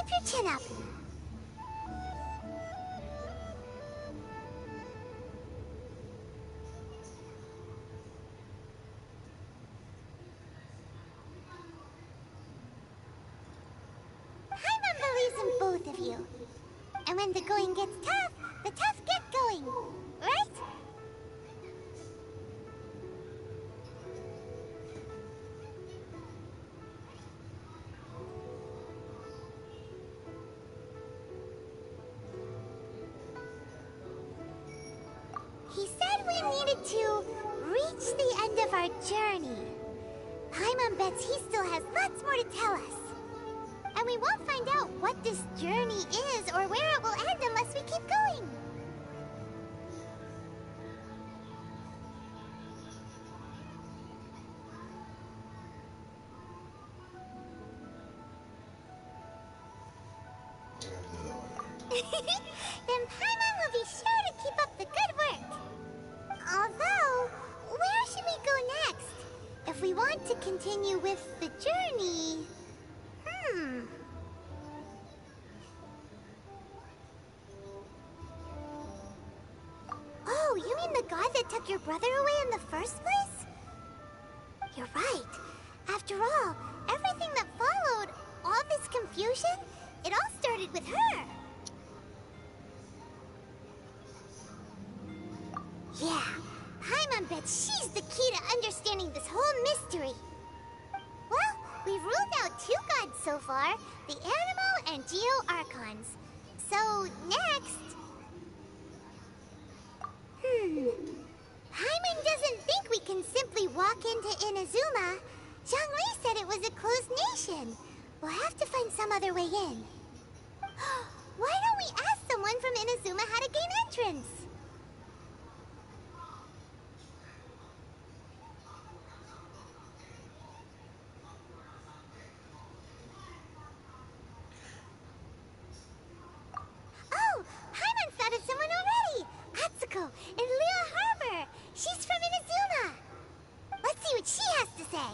Keep your chin up. Paimon believes in both of you. And when the going gets tough, the tough get going. Right? He said we needed to reach the end of our journey. Paimon bets he still has lots more to tell us. And we won't find out what this journey is or where it will end unless we keep going. Then Paimon will be sure to keep up the good work. Although, where should we go next? If we want to continue with the journey... Oh, you mean the god that took your brother away in the first place? You're right. After all, everything that followed, all this confusion, it all started with her. Yeah, Paimon bets she's the key to understanding this whole mystery. Well, we've ruled out 2 gods so far, the Animo and Geo Archons. So, next... Paimon doesn't think we can simply walk into Inazuma. Zhongli said it was a closed nation. We'll have to find some other way in. Why don't we ask someone from Inazuma how to gain entrance? Oh, Paimon thought of someone already! Atsuko in Liyue Harbor! She's from Inazuma! Let's see what she has to say.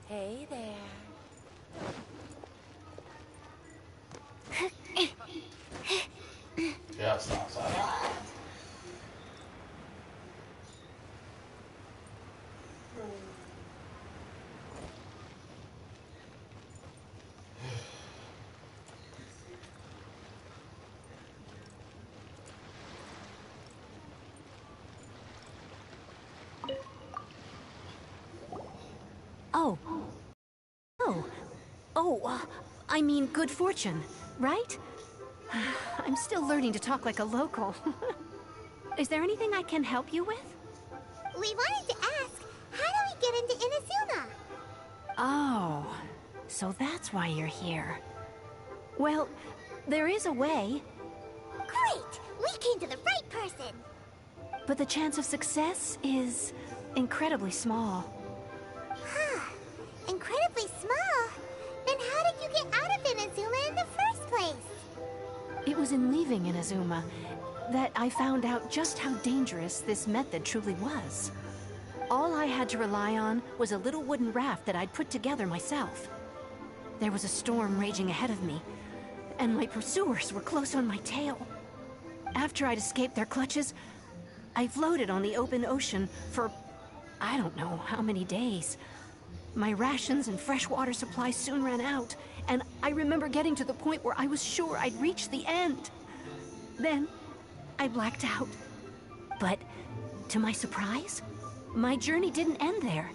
Hey there. Yeah, stop. Oh. Oh. Oh, I mean good fortune, right? I'm still learning to talk like a local. Is there anything I can help you with? We wanted to ask, how do we get into Inazuma? Oh, so that's why you're here. Well, there is a way. Great! We came to the right person! But the chance of success is incredibly small. Huh. Incredibly small? Then how did you get out of Inazuma in the first place? It was in leaving Inazuma that I found out just how dangerous this method truly was. All I had to rely on was a little wooden raft that I'd put together myself. There was a storm raging ahead of me, and my pursuers were close on my tail. After I'd escaped their clutches, I floated on the open ocean for I don't know how many days. My rations and freshwater supplies soon ran out, and I remember getting to the point where I was sure I'd reached the end. Then, I blacked out. But, to my surprise, my journey didn't end there.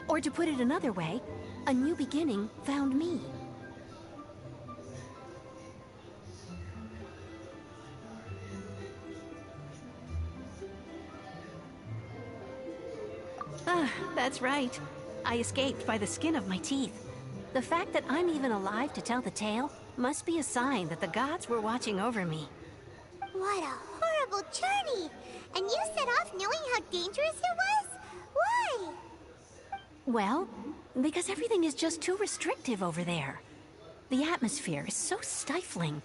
Or to put it another way, a new beginning found me. Ah, that's right. I escaped by the skin of my teeth. The fact that I'm even alive to tell the tale must be a sign that the gods were watching over me. What a horrible journey! And you set off knowing how dangerous it was? Why? Well, because everything is just too restrictive over there. The atmosphere is so stifling.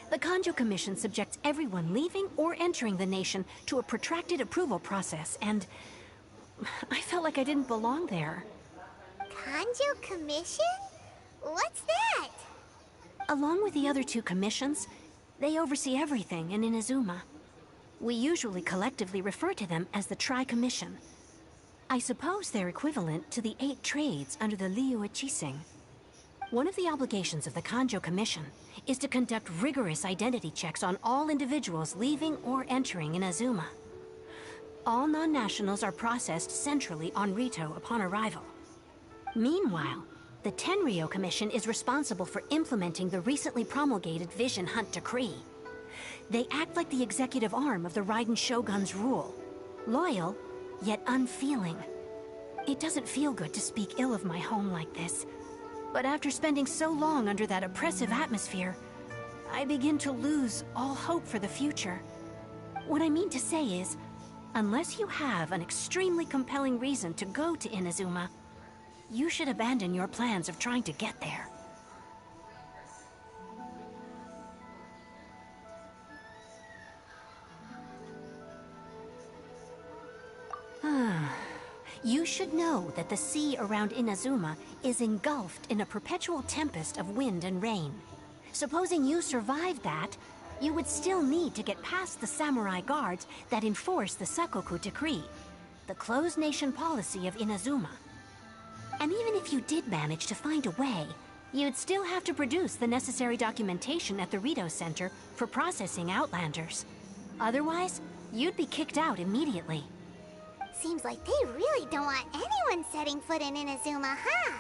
The Kanjo Commission subjects everyone leaving or entering the nation to a protracted approval process, and I felt like I didn't belong there. Kanjo Commission? What's that? Along with the other two commissions, they oversee everything in Inazuma. We usually collectively refer to them as the Tri-Commission. I suppose they're equivalent to the 8 trades under the Liyue Chising. One of the obligations of the Kanjo Commission is to conduct rigorous identity checks on all individuals leaving or entering Inazuma. All non-nationals are processed centrally on Rito upon arrival. Meanwhile, the Tenryo Commission is responsible for implementing the recently promulgated Vision Hunt Decree. They act like the executive arm of the Raiden Shogun's rule. Loyal, yet unfeeling. It doesn't feel good to speak ill of my home like this, but after spending so long under that oppressive atmosphere, I begin to lose all hope for the future. What I mean to say is, unless you have an extremely compelling reason to go to Inazuma, you should abandon your plans of trying to get there. You should know that the sea around Inazuma is engulfed in a perpetual tempest of wind and rain. Supposing you survived that, you would still need to get past the samurai guards that enforce the Sakoku Decree, the closed nation policy of Inazuma. And even if you did manage to find a way, you'd still have to produce the necessary documentation at the Rito Center for processing Outlanders. Otherwise, you'd be kicked out immediately. Seems like they really don't want anyone setting foot in Inazuma, huh?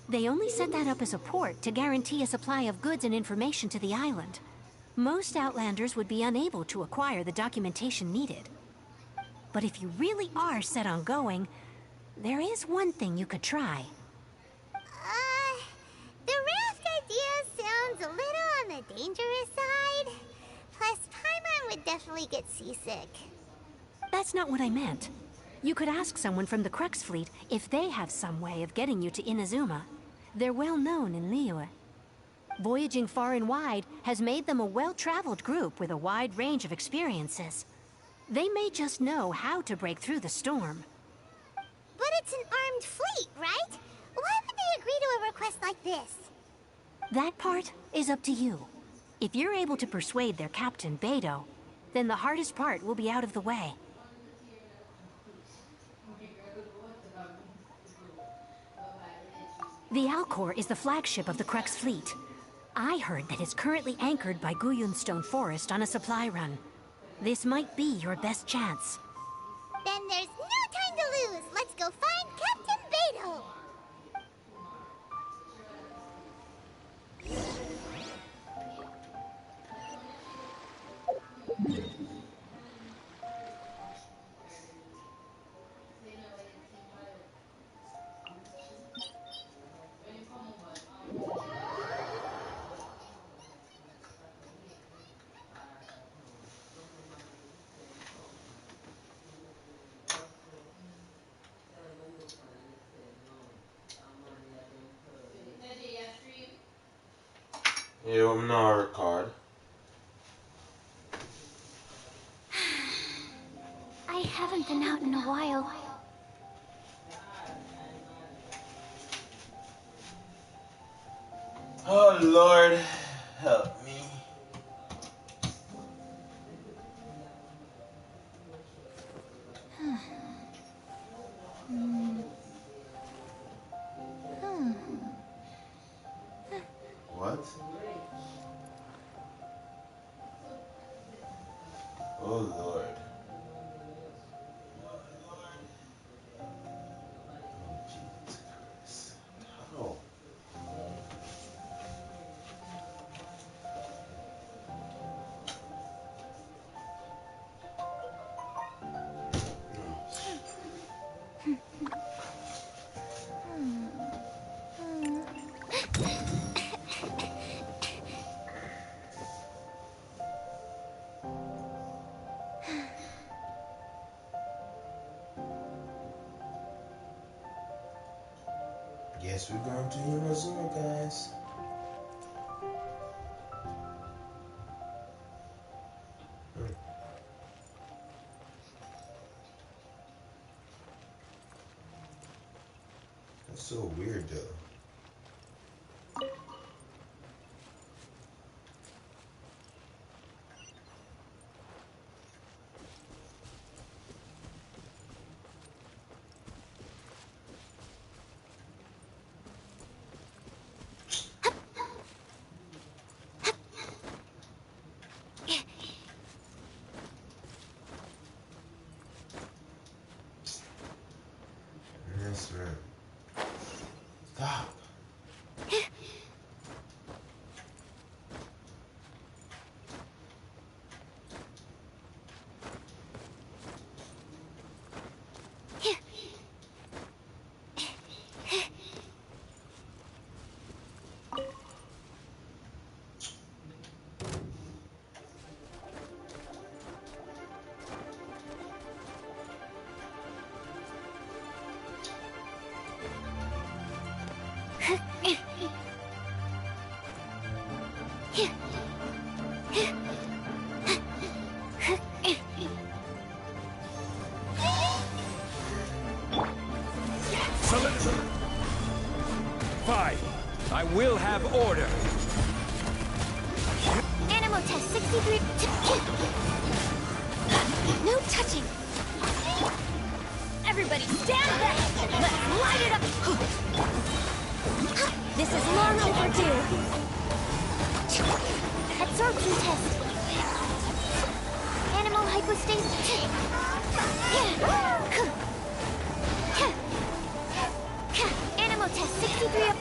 They only set that up as a port to guarantee a supply of goods and information to the island. Most Outlanders would be unable to acquire the documentation needed. But if you really are set on going, there is one thing you could try. The raft idea sounds a little on the dangerous side. Plus, Paimon would definitely get seasick. That's not what I meant. You could ask someone from the Crux Fleet if they have some way of getting you to Inazuma. They're well known in Liyue. Voyaging far and wide has made them a well-traveled group with a wide range of experiences. They may just know how to break through the storm. But it's an armed fleet, right? Why would they agree to a request like this? That part is up to you. If you're able to persuade their captain, Beidou, then the hardest part will be out of the way. The Alcor is the flagship of the Crux Fleet. I heard that it's currently anchored by Guyunstone Forest on a supply run. This might be your best chance. Then there's no time to lose. Let's go find Captain Beto. Yeah, I'm not record. I haven't been out in a while. Oh Lord, help me. What? Oh Lord. Oh Jesus Christ. How? Guess we're going to Inazuma, guys. That's so weird, though. That's right. Stop. Fine. I will have order. Animal test 63. No touching. Everybody stand back! Let's light it up! This is long overdue. Absorption test. Animal hypostasis. Animal test 63.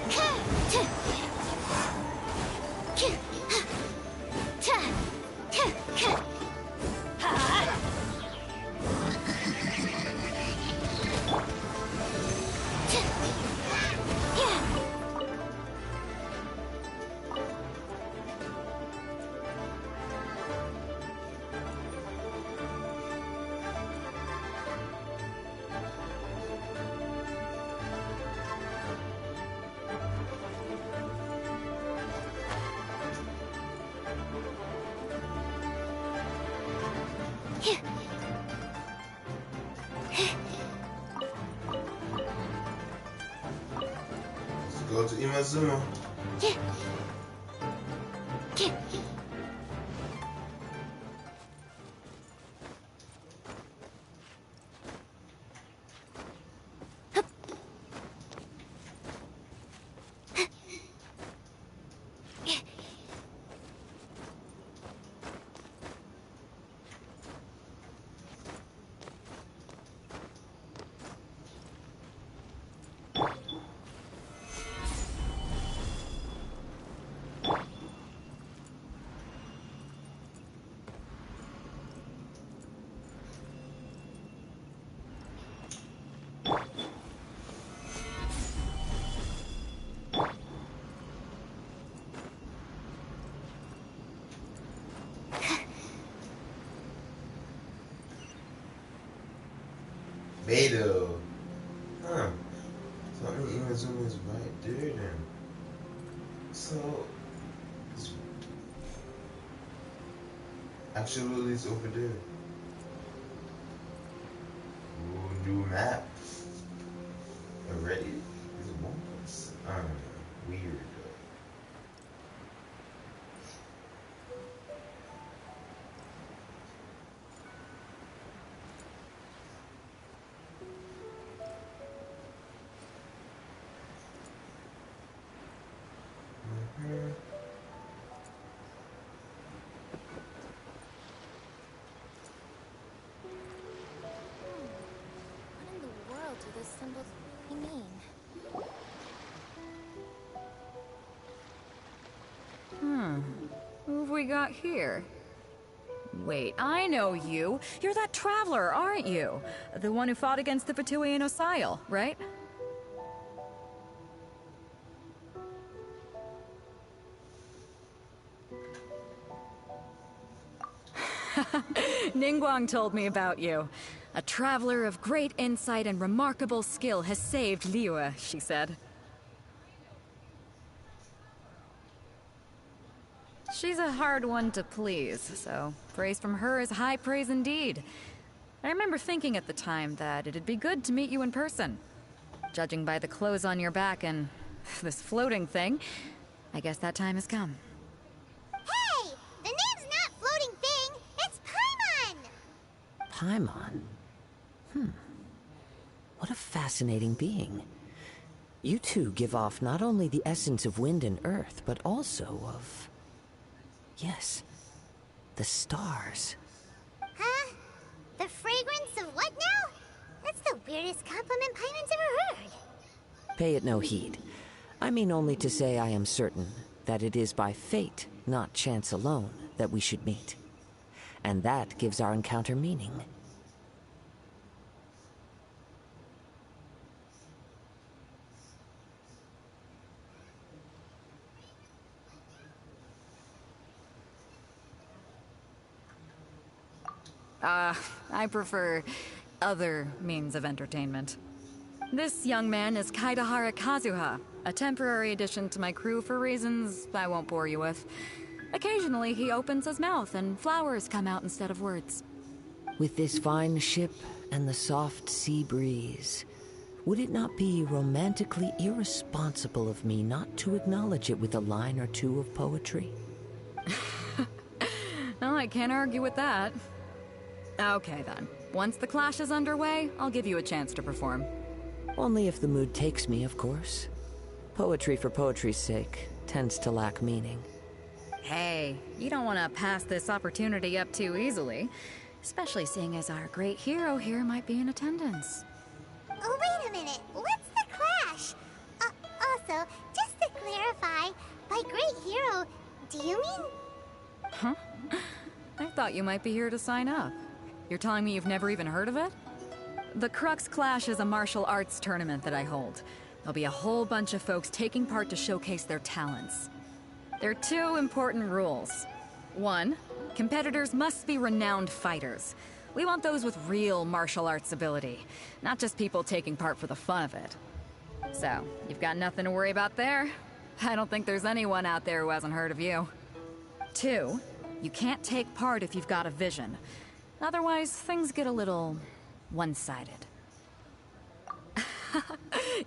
Let's go to Inazuma. Beta. Huh. So I mean, Inazuma is right there then. So, it's actually it's over there. Ooh, new map. Already? Is it one place? I don't know. Weird. What in the world do those symbols mean? Who have we got here? Wait, I know you. You're that traveler, aren't you? The one who fought against the Fatui and Osile, right? Ningguang told me about you. A traveler of great insight and remarkable skill has saved Liyue, she said. She's a hard one to please, so praise from her is high praise indeed. I remember thinking at the time that it'd be good to meet you in person. Judging by the clothes on your back and this floating thing, I guess that time has come. Hey! The name's not Floating Thing, it's Paimon! Paimon? What a fascinating being. You two give off not only the essence of wind and earth, but also of... yes, the stars. Huh? The fragrance of what now? That's the weirdest compliment Paimon's ever heard. Pay it no heed. I mean only to say I am certain that it is by fate, not chance alone, that we should meet. And that gives our encounter meaning. I prefer other means of entertainment. This young man is Kaidahara Kazuha, a temporary addition to my crew for reasons I won't bore you with. Occasionally, he opens his mouth and flowers come out instead of words. With this fine ship and the soft sea breeze, would it not be romantically irresponsible of me not to acknowledge it with a line or two of poetry? Well, I can't argue with that. Okay then. Once the clash is underway, I'll give you a chance to perform. Only if the mood takes me, of course. Poetry for poetry's sake tends to lack meaning. Hey, you don't want to pass this opportunity up too easily. Especially seeing as our great hero here might be in attendance. Oh, wait a minute. What's the clash? Also, just to clarify, by great hero, do you mean... Huh? I thought you might be here to sign up. You're telling me you've never even heard of it? The Crux Clash is a martial arts tournament that I hold. There'll be a whole bunch of folks taking part to showcase their talents. There are two important rules. One, competitors must be renowned fighters. We want those with real martial arts ability, not just people taking part for the fun of it. So, you've got nothing to worry about there. I don't think there's anyone out there who hasn't heard of you. Two, you can't take part if you've got a vision. Otherwise, things get a little one-sided.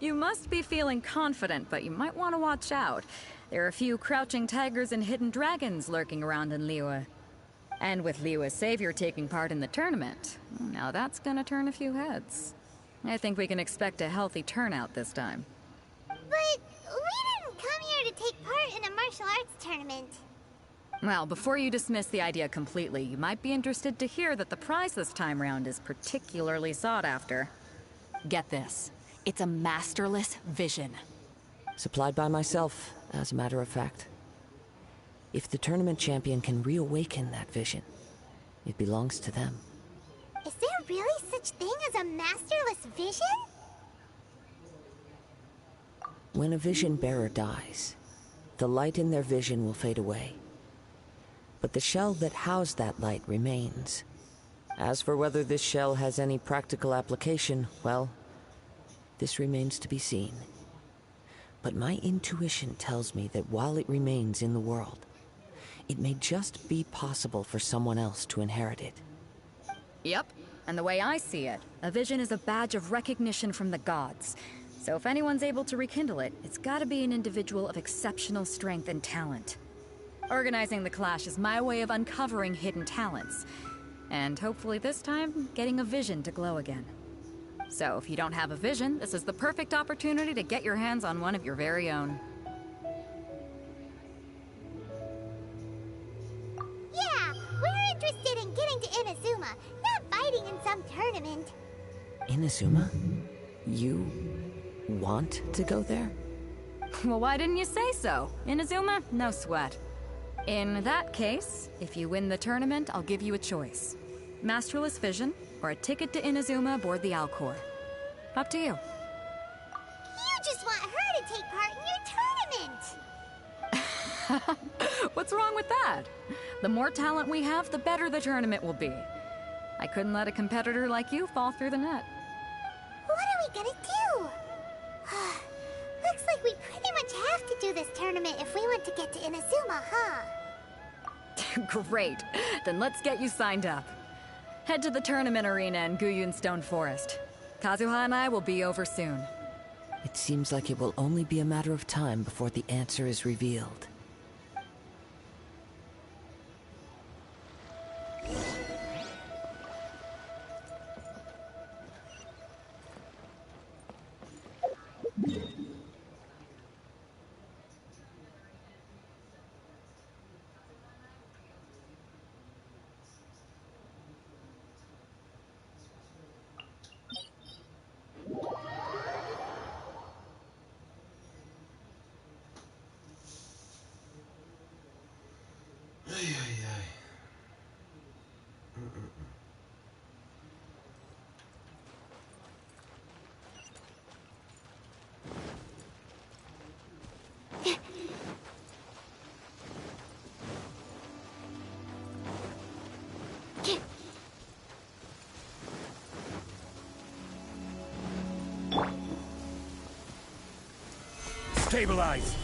You must be feeling confident, but you might want to watch out. There are a few crouching tigers and hidden dragons lurking around in Liyue. And with Liyue's savior taking part in the tournament, now that's gonna turn a few heads. I think we can expect a healthy turnout this time. But we didn't come here to take part in a martial arts tournament. Well, before you dismiss the idea completely, you might be interested to hear that the prize this time round is particularly sought after. Get this. It's a masterless vision. Supplied by myself, as a matter of fact. If the tournament champion can reawaken that vision, it belongs to them. Is there really such thing as a masterless vision? When a vision bearer dies, the light in their vision will fade away. But the shell that housed that light remains. As for whether this shell has any practical application, well, this remains to be seen. But my intuition tells me that while it remains in the world, it may just be possible for someone else to inherit it. Yep, and the way I see it, a vision is a badge of recognition from the gods. So if anyone's able to rekindle it, it's gotta be an individual of exceptional strength and talent. Organizing the clash is my way of uncovering hidden talents. And hopefully this time, getting a vision to glow again. So if you don't have a vision, this is the perfect opportunity to get your hands on one of your very own. Yeah, we're interested in getting to Inazuma, not fighting in some tournament. Inazuma? You want to go there? Well, why didn't you say so? Inazuma? No sweat. In that case, if you win the tournament, I'll give you a choice. Masterless Vision, or a ticket to Inazuma aboard the Alcor. Up to you. You just want her to take part in your tournament! What's wrong with that? The more talent we have, the better the tournament will be. I couldn't let a competitor like you fall through the net. What are we gonna do? Looks like we pretty much have to do this tournament if we want to get to Inazuma, huh? Great. Then let's get you signed up. Head to the tournament arena in Guyun Stone Forest. Kazuha and I will be over soon. It seems like it will only be a matter of time before the answer is revealed. Ay, ay, ay. Stabilize!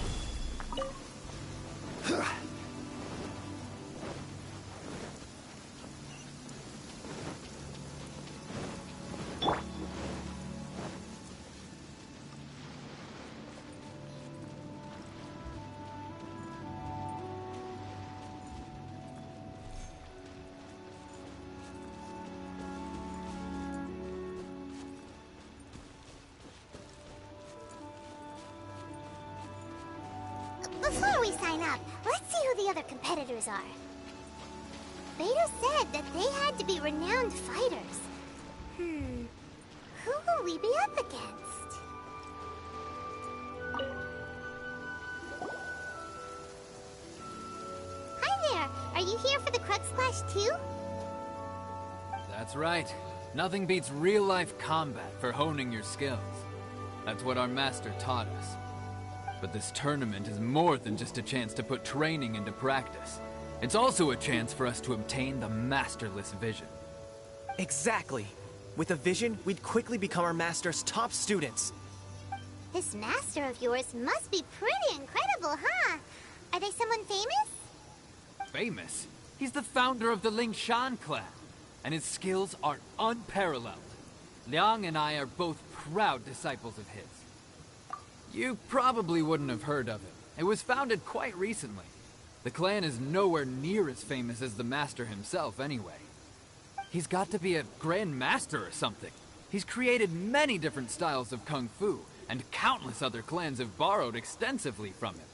Before we sign up, let's see who the other competitors are. Beto said that they had to be renowned fighters. Who will we be up against? Hi there! Are you here for the Crux Clash too? That's right. Nothing beats real-life combat for honing your skills. That's what our master taught us. But this tournament is more than just a chance to put training into practice. It's also a chance for us to obtain the Masterless Vision. Exactly. With a vision, we'd quickly become our master's top students. This master of yours must be pretty incredible, huh? Are they someone famous? Famous? He's the founder of the Lingshan clan, and his skills are unparalleled. Liang and I are both proud disciples of his. You probably wouldn't have heard of it. It was founded quite recently. The clan is nowhere near as famous as the master himself, anyway. He's got to be a grand master or something. He's created many different styles of kung fu, and countless other clans have borrowed extensively from him.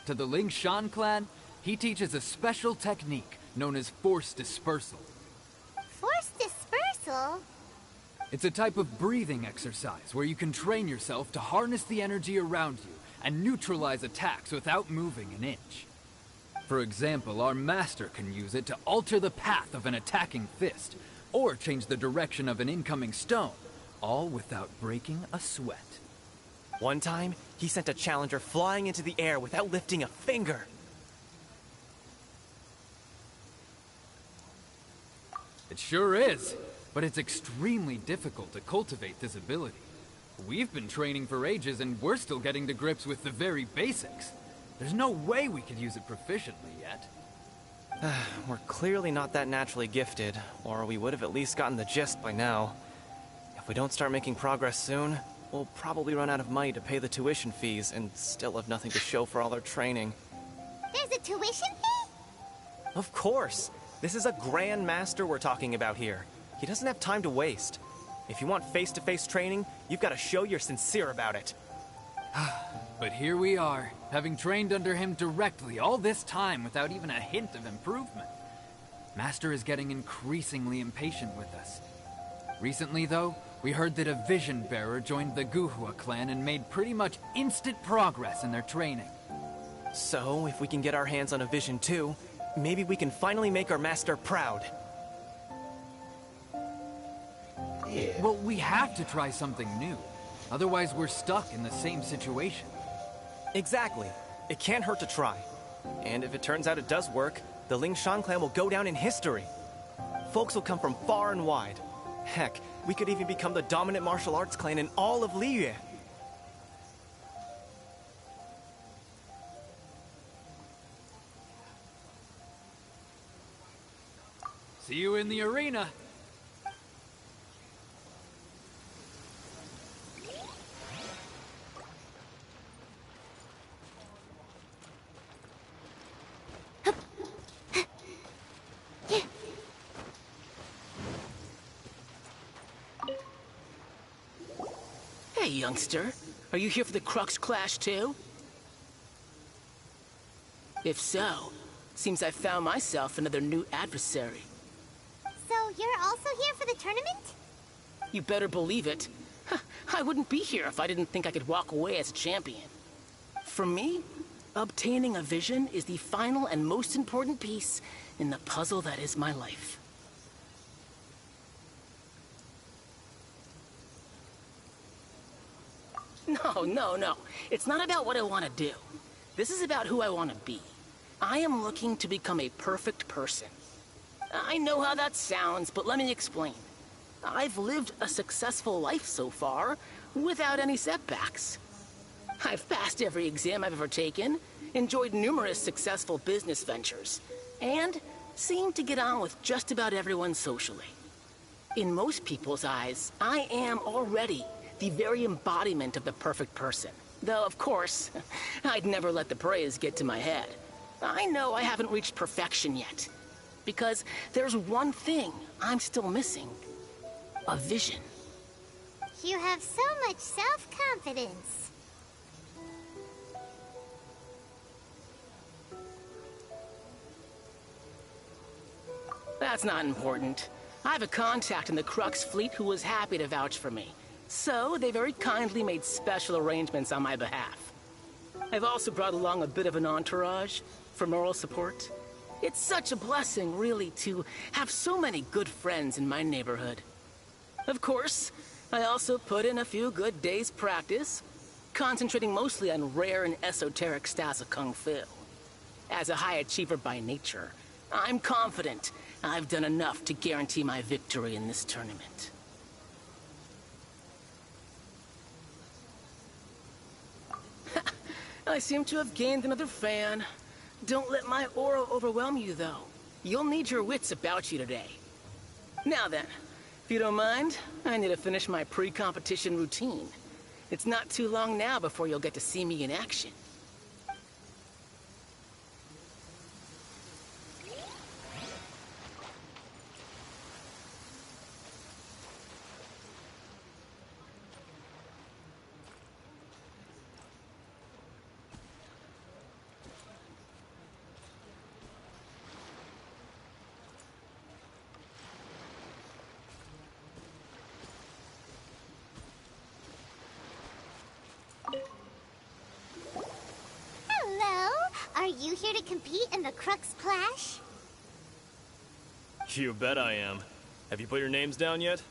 To the Lingshan clan, he teaches a special technique known as force dispersal. Force dispersal? It's a type of breathing exercise where you can train yourself to harness the energy around you and neutralize attacks without moving an inch. For example, our master can use it to alter the path of an attacking fist, or change the direction of an incoming stone, all without breaking a sweat. One time, he sent a challenger flying into the air without lifting a finger. It sure is, but it's extremely difficult to cultivate this ability. We've been training for ages and we're still getting to grips with the very basics. There's no way we could use it proficiently yet. We're clearly not that naturally gifted, or we would have at least gotten the gist by now. If we don't start making progress soon, we'll probably run out of money to pay the tuition fees and still have nothing to show for all our training. There's a tuition fee? Of course! This is a Grand Master we're talking about here. He doesn't have time to waste. If you want face-to-face training, you've got to show you're sincere about it. But here we are, having trained under him directly all this time without even a hint of improvement. Master is getting increasingly impatient with us. Recently, though, we heard that a Vision Bearer joined the Guhua clan and made pretty much instant progress in their training. So, if we can get our hands on a Vision too, maybe we can finally make our master proud. Yeah. Well, we have to try something new. Otherwise, we're stuck in the same situation. Exactly. It can't hurt to try. And if it turns out it does work, the Lingshan clan will go down in history. Folks will come from far and wide. Heck, we could even become the dominant martial arts clan in all of Liyue. See you in the arena. Hey, youngster. Are you here for the Crux Clash, too? If so, seems I found myself another new adversary. So you're also here for the tournament? You better believe it. I wouldn't be here if I didn't think I could walk away as a champion. For me, obtaining a vision is the final and most important piece in the puzzle that is my life. No. It's not about what I want to do. This is about who I want to be. I am looking to become a perfect person. I know how that sounds, but let me explain. I've lived a successful life so far, without any setbacks. I've passed every exam I've ever taken, enjoyed numerous successful business ventures, and seem to get on with just about everyone socially. In most people's eyes, I am already the very embodiment of the perfect person. Though, of course, I'd never let the praise get to my head. I know I haven't reached perfection yet, because there's one thing I'm still missing. A vision. You have so much self-confidence. That's not important. I have a contact in the Crux fleet who was happy to vouch for me. So, they very kindly made special arrangements on my behalf. I've also brought along a bit of an entourage for moral support. It's such a blessing, really, to have so many good friends in my neighborhood. Of course, I also put in a few good days' practice, concentrating mostly on rare and esoteric styles of Kung Fu. As a high achiever by nature, I'm confident I've done enough to guarantee my victory in this tournament. I seem to have gained another fan. Don't let my aura overwhelm you, though. You'll need your wits about you today. Now then, if you don't mind, I need to finish my pre-competition routine. It's not too long now before you'll get to see me in action. Are you here to compete in the Crux Clash? You bet I am. Have you put your names down yet?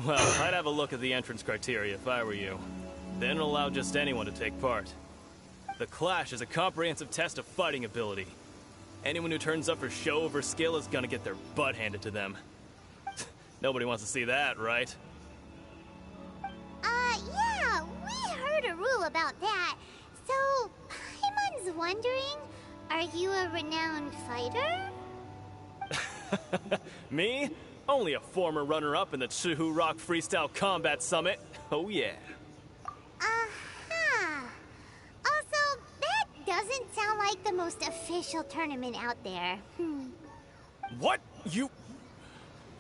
Well, I'd have a look at the entrance criteria if I were you. They don't allow just anyone to take part. The Clash is a comprehensive test of fighting ability, Anyone who turns up for show over skill is gonna get their butt handed to them. Nobody wants to see that, right? Yeah, we heard a rule about that. So, Paimon's wondering, are you a renowned fighter? Me? Only a former runner-up in the Chihu Rock Freestyle Combat Summit. Oh yeah. Uh-huh. Also, that doesn't sound like the most official tournament out there. What? You...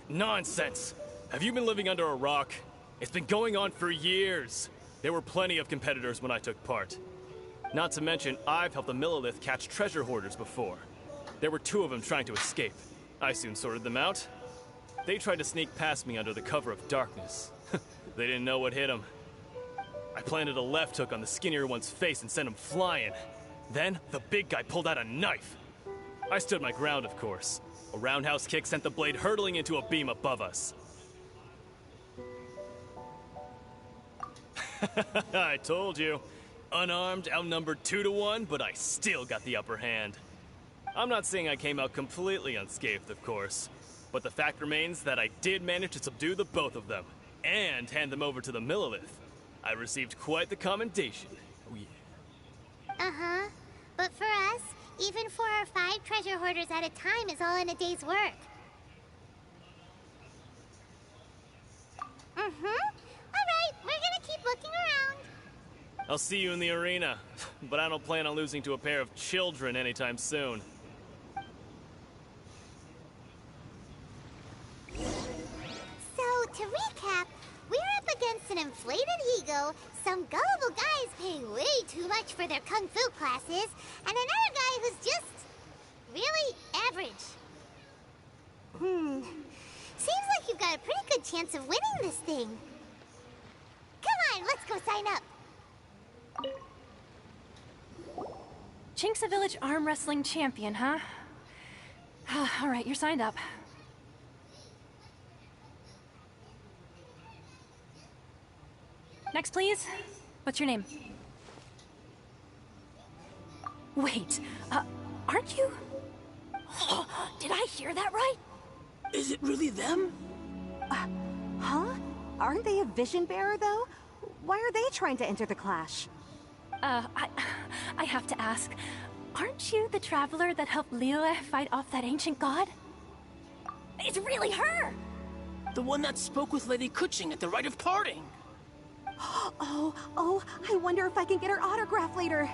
Nonsense. Have you been living under a rock? It's been going on for years. There were plenty of competitors when I took part. Not to mention, I've helped the Millilith catch treasure hoarders before. There were 2 of them trying to escape. I soon sorted them out. They tried to sneak past me under the cover of darkness. They didn't know what hit them. I planted a left hook on the skinnier one's face and sent him flying. Then, the big guy pulled out a knife. I stood my ground, of course. A roundhouse kick sent the blade hurtling into a beam above us. I told you. Unarmed, outnumbered 2 to 1, but I still got the upper hand. I'm not saying I came out completely unscathed, of course. But the fact remains that I did manage to subdue the both of them, and hand them over to the Millilith. I received quite the commendation. Oh yeah. Uh-huh. But for us, even 4 or 5 treasure hoarders at a time is all in a day's work. Alright, we're gonna keep looking around. I'll see you in the arena, but I don't plan on losing to a pair of children anytime soon. So, to recap, we're up against an inflated ego, some gullible guys paying way too much for their kung fu classes, and another guy who's just really average. Seems like you've got a pretty good chance of winning this thing. Come on, let's go sign up. Chinksa Village Arm Wrestling Champion, huh? All right, you're signed up. Next, please. What's your name? Wait, aren't you? Did I hear that right? Is it really them? Huh? Aren't they a vision bearer, though? Why are they trying to enter the clash? I have to ask, aren't you the traveler that helped Liyue fight off that ancient god? It's really her! The one that spoke with Lady Kuching at the rite of parting. Oh, I wonder if I can get her autograph later.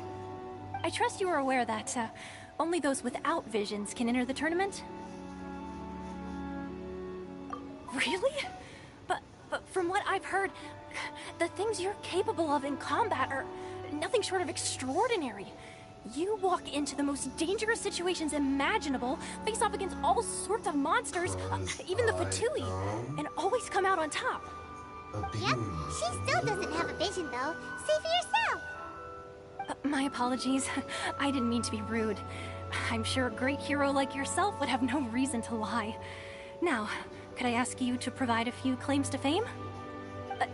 I trust you are aware that, only those without visions can enter the tournament? Really? But from what I've heard, the things you're capable of in combat are nothing short of extraordinary. You walk into the most dangerous situations imaginable, face off against all sorts of monsters, even the Fatui, and always come out on top. Yep, she still doesn't have a vision, though. See for yourself. My apologies. I didn't mean to be rude. I'm sure a great hero like yourself would have no reason to lie. Now, could I ask you to provide a few claims to fame?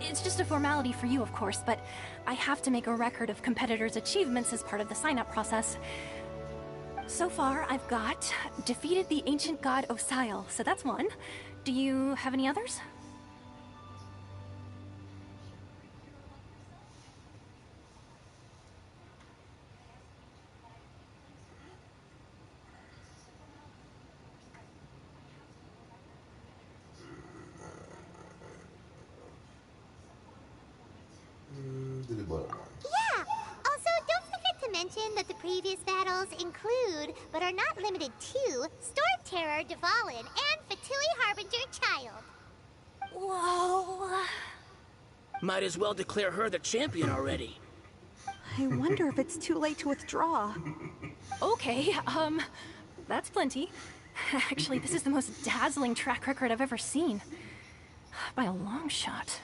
It's just a formality for you, of course, but I have to make a record of competitors' achievements as part of the sign-up process. So far, I've got defeated the ancient god Osial, so that's one. Do you have any others? Yeah! Also, don't forget to mention that the previous battles include, but are not limited to, Storm Terror, Dvalin, and Fatui Harbinger Child. Whoa! Might as well declare her the champion already. I wonder if it's too late to withdraw. Okay, that's plenty. Actually, this is the most dazzling track record I've ever seen. By a long shot.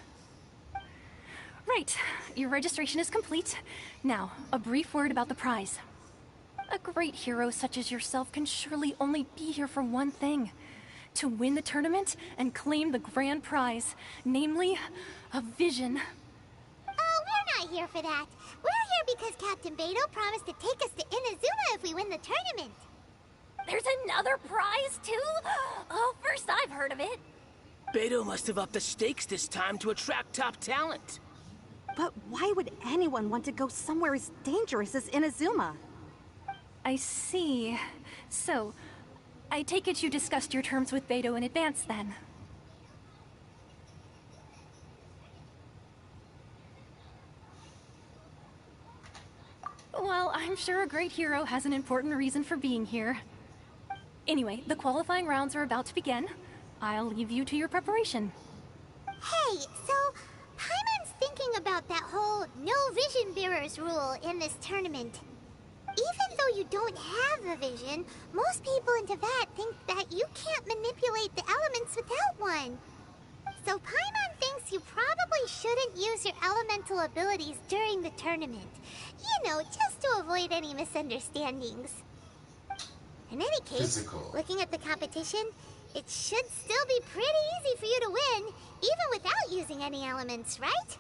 Right, your registration is complete. Now, a brief word about the prize. A great hero such as yourself can surely only be here for one thing. To win the tournament and claim the grand prize, namely, a vision. Oh, we're not here for that. We're here because Captain Beidou promised to take us to Inazuma if we win the tournament. There's another prize, too? Oh, first I've heard of it. Beto must have upped the stakes this time to attract top talent. But why would anyone want to go somewhere as dangerous as Inazuma? I see. So, I take it you discussed your terms with Beto in advance, then? Well, I'm sure a great hero has an important reason for being here. Anyway, the qualifying rounds are about to begin. I'll leave you to your preparation. Hey, so Paimon's thinking about that whole no vision bearers rule in this tournament. Even though you don't have a vision, most people in Teyvat think that you can't manipulate the elements without one. So Paimon thinks you probably shouldn't use your elemental abilities during the tournament. You know, just to avoid any misunderstandings. In any case, looking at the competition, it should still be pretty easy for you to win, even without using any elements, right?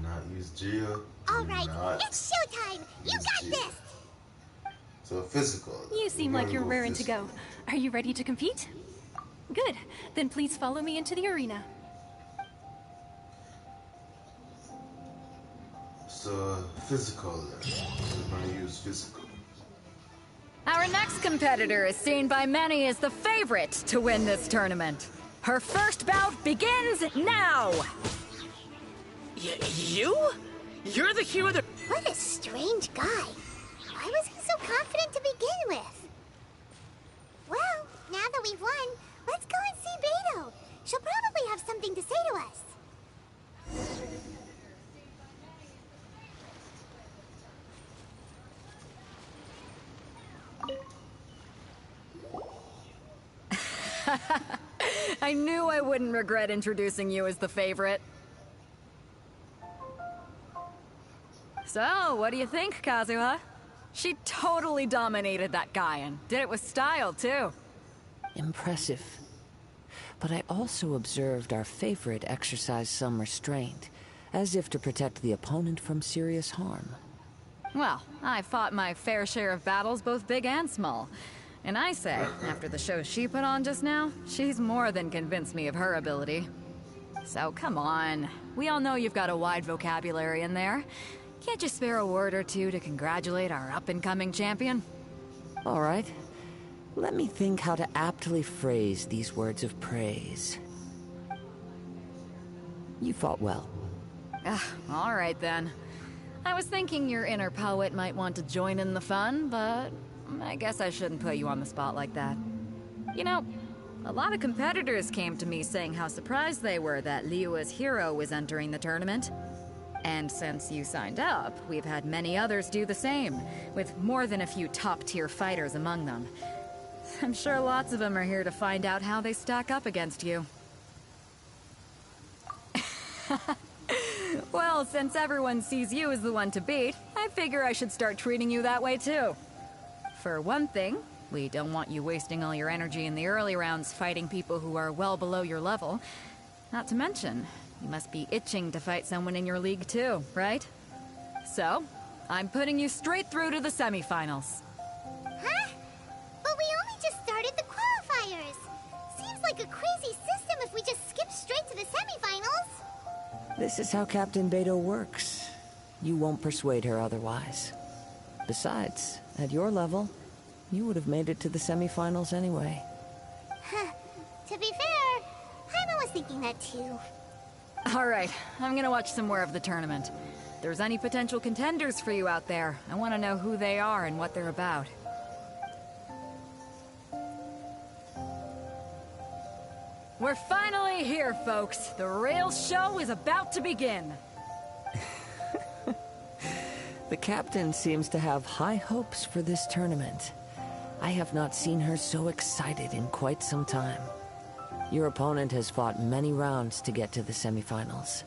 Not use Gia. Alright, it's showtime! You got this! So physical. You seem like you're raring to go. Are you ready to compete? Good. Then please follow me into the arena. So physical. So we're gonna use physical. Our next competitor is seen by many as the favorite to win this tournament. Her first bout begins now! You? You're the hero that... What a strange guy. Why was he so confident to begin with? Well, now that we've won, let's go and see Beto. She'll probably have something to say to us. I knew I wouldn't regret introducing you as the favorite. So, what do you think, Kazuha? She totally dominated that guy and did it with style, too. Impressive. But I also observed our favorite exercise some restraint, as if to protect the opponent from serious harm. Well, I fought my fair share of battles, both big and small. And I say, after the show she put on just now, she's more than convinced me of her ability. So come on. We all know you've got a wide vocabulary in there. Can't you spare a word or two to congratulate our up-and-coming champion? All right. Let me think how to aptly phrase these words of praise. You fought well. All right then. I was thinking your inner poet might want to join in the fun, but I guess I shouldn't put you on the spot like that. You know, a lot of competitors came to me saying how surprised they were that Liyue's hero was entering the tournament. And since you signed up, we've had many others do the same, with more than a few top-tier fighters among them. I'm sure lots of them are here to find out how they stack up against you. Well, since everyone sees you as the one to beat, I figure I should start treating you that way too. For one thing, we don't want you wasting all your energy in the early rounds fighting people who are well below your level. Not to mention, you must be itching to fight someone in your league too, right? So, I'm putting you straight through to the semifinals. Huh? But we only just started the qualifiers. Seems like a crazy system if we just skip straight to the semifinals. This is how Captain Beto works. You won't persuade her otherwise. Besides, at your level, you would have made it to the semifinals anyway. Huh. To be fair, Paimon was thinking that too. Alright, I'm gonna watch some more of the tournament. If there's any potential contenders for you out there, I want to know who they are and what they're about. We're finally here, folks. The real show is about to begin. The captain seems to have high hopes for this tournament. I have not seen her so excited in quite some time. Your opponent has fought many rounds to get to the semifinals.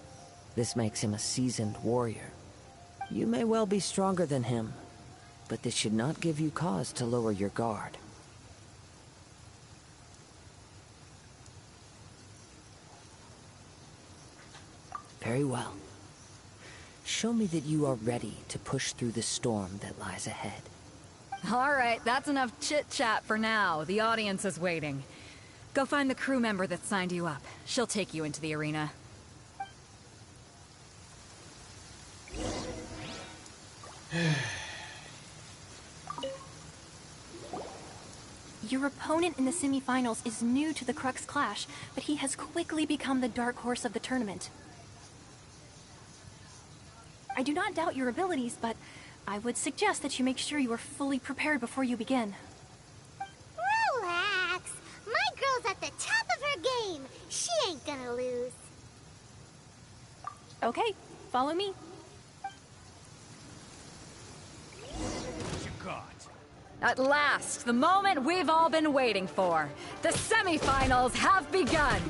This makes him a seasoned warrior. You may well be stronger than him, but this should not give you cause to lower your guard. Very well. Show me that you are ready to push through the storm that lies ahead. All right, that's enough chit-chat for now. The audience is waiting. Go find the crew member that signed you up. She'll take you into the arena. Your opponent in the semifinals is new to the Crux Clash, but he has quickly become the dark horse of the tournament. I do not doubt your abilities, but I would suggest that you make sure you are fully prepared before you begin. Relax. My girl's at the top of her game. She ain't gonna lose. Okay, follow me. What you got? At last, the moment we've all been waiting for. The semifinals have begun.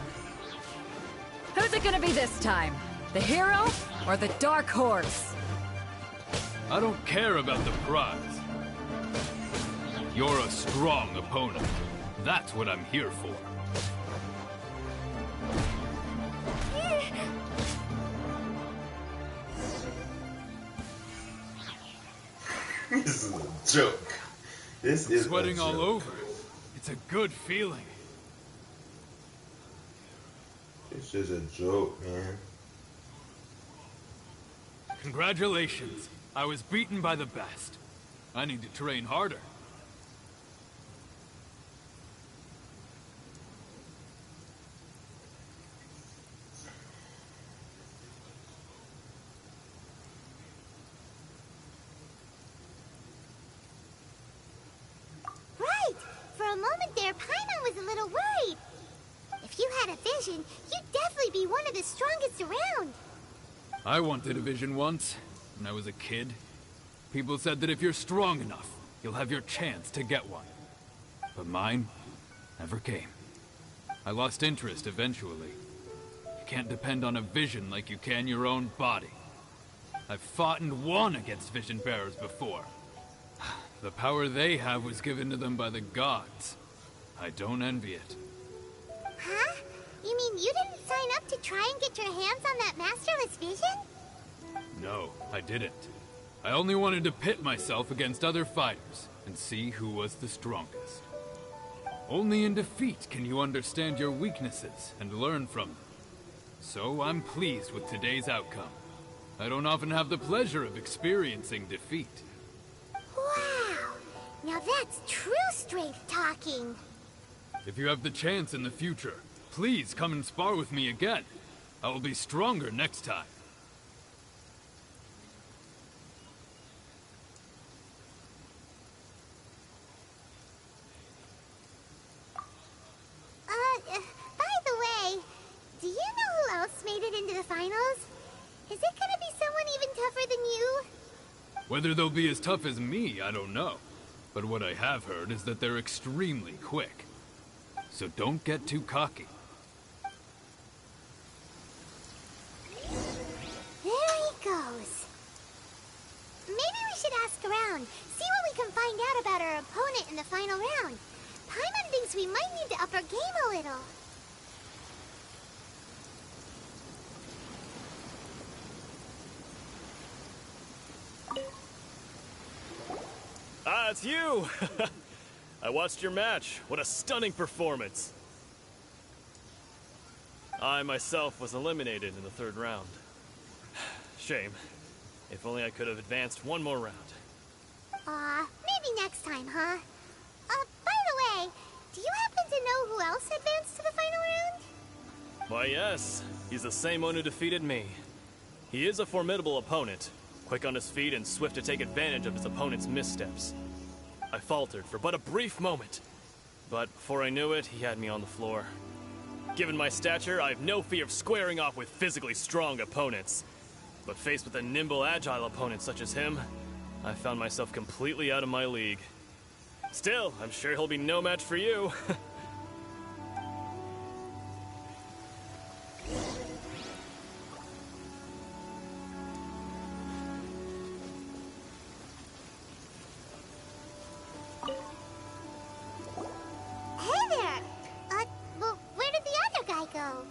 Who's it gonna be this time? The hero or the dark horse? I don't care about the prize. You're a strong opponent. That's what I'm here for. This is a joke. This is Sweating all over. It's a good feeling. It's just a joke, man. Congratulations. I was beaten by the best. I need to train harder. Right. For a moment there, Paimon was a little worried. If you had a vision, you'd definitely be one of the strongest around. I wanted a vision once, when I was a kid. People said that if you're strong enough, you'll have your chance to get one. But mine never came. I lost interest eventually. You can't depend on a vision like you can your own body. I've fought and won against vision bearers before. The power they have was given to them by the gods. I don't envy it. Huh? You mean you didn't sign up to try and get your hands on that masterless vision? No, I didn't. I only wanted to pit myself against other fighters and see who was the strongest. Only in defeat can you understand your weaknesses and learn from them. So I'm pleased with today's outcome. I don't often have the pleasure of experiencing defeat. Wow! Now that's true strength talking. If you have the chance in the future, please come and spar with me again. I will be stronger next time. By the way, do you know who else made it into the finals? Is it gonna be someone even tougher than you? Whether they'll be as tough as me, I don't know. But what I have heard is that they're extremely quick. So don't get too cocky. There he goes. Maybe we should ask around, see what we can find out about our opponent in the final round. Paimon thinks we might need to up our game a little. Ah, it's you! I watched your match. What a stunning performance. I myself was eliminated in the third round. Shame. If only I could have advanced one more round. Maybe next time, huh? By the way, do you happen to know who else advanced to the final round? Why, yes. He's the same one who defeated me. He is a formidable opponent, quick on his feet and swift to take advantage of his opponent's missteps. I faltered for but a brief moment, but before I knew it, he had me on the floor. Given my stature, I have no fear of squaring off with physically strong opponents. But faced with a nimble, agile opponent such as him, I found myself completely out of my league. Still, I'm sure he'll be no match for you. Hey there! Well, where did the other guy go?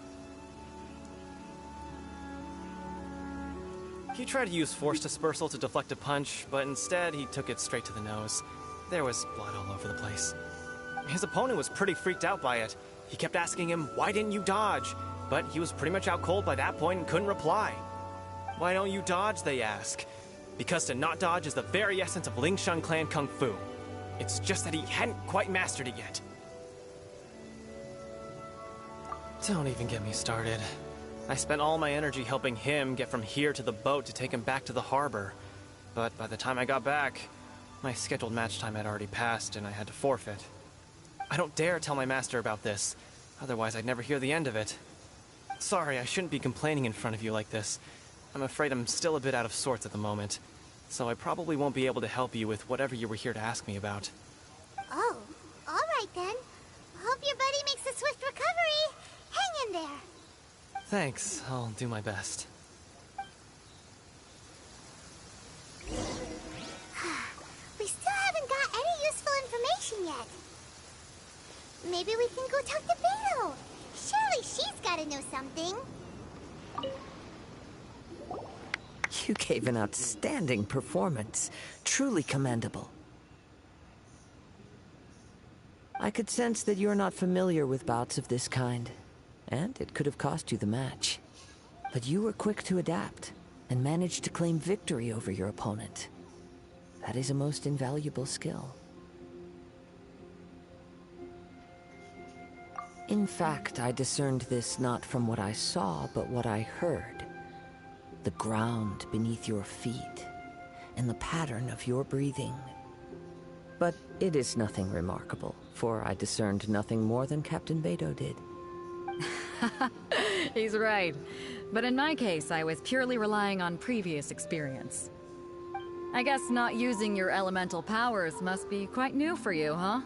He tried to use force dispersal to deflect a punch, but instead he took it straight to the nose. There was blood all over the place. His opponent was pretty freaked out by it. He kept asking him, "Why didn't you dodge?" But he was pretty much out cold by that point and couldn't reply. "Why don't you dodge?" they ask. Because to not dodge is the very essence of Lingshan clan kung fu. It's just that he hadn't quite mastered it yet. Don't even get me started. I spent all my energy helping him get from here to the boat to take him back to the harbor. But by the time I got back, my scheduled match time had already passed and I had to forfeit. I don't dare tell my master about this, otherwise I'd never hear the end of it. Sorry, I shouldn't be complaining in front of you like this. I'm afraid I'm still a bit out of sorts at the moment, so I probably won't be able to help you with whatever you were here to ask me about. Oh, alright then. Hope your buddy makes a swift recovery. Hang in there. Thanks, I'll do my best. We still haven't got any useful information yet. Maybe we can go talk to Beto. Surely she's gotta know something. You gave an outstanding performance. Truly commendable. I could sense that you're not familiar with bouts of this kind, and it could have cost you the match. But you were quick to adapt, and managed to claim victory over your opponent. That is a most invaluable skill. In fact, I discerned this not from what I saw, but what I heard. The ground beneath your feet, and the pattern of your breathing. But it is nothing remarkable, for I discerned nothing more than Captain Beto did. He's right. But in my case, I was purely relying on previous experience. I guess not using your elemental powers must be quite new for you, huh?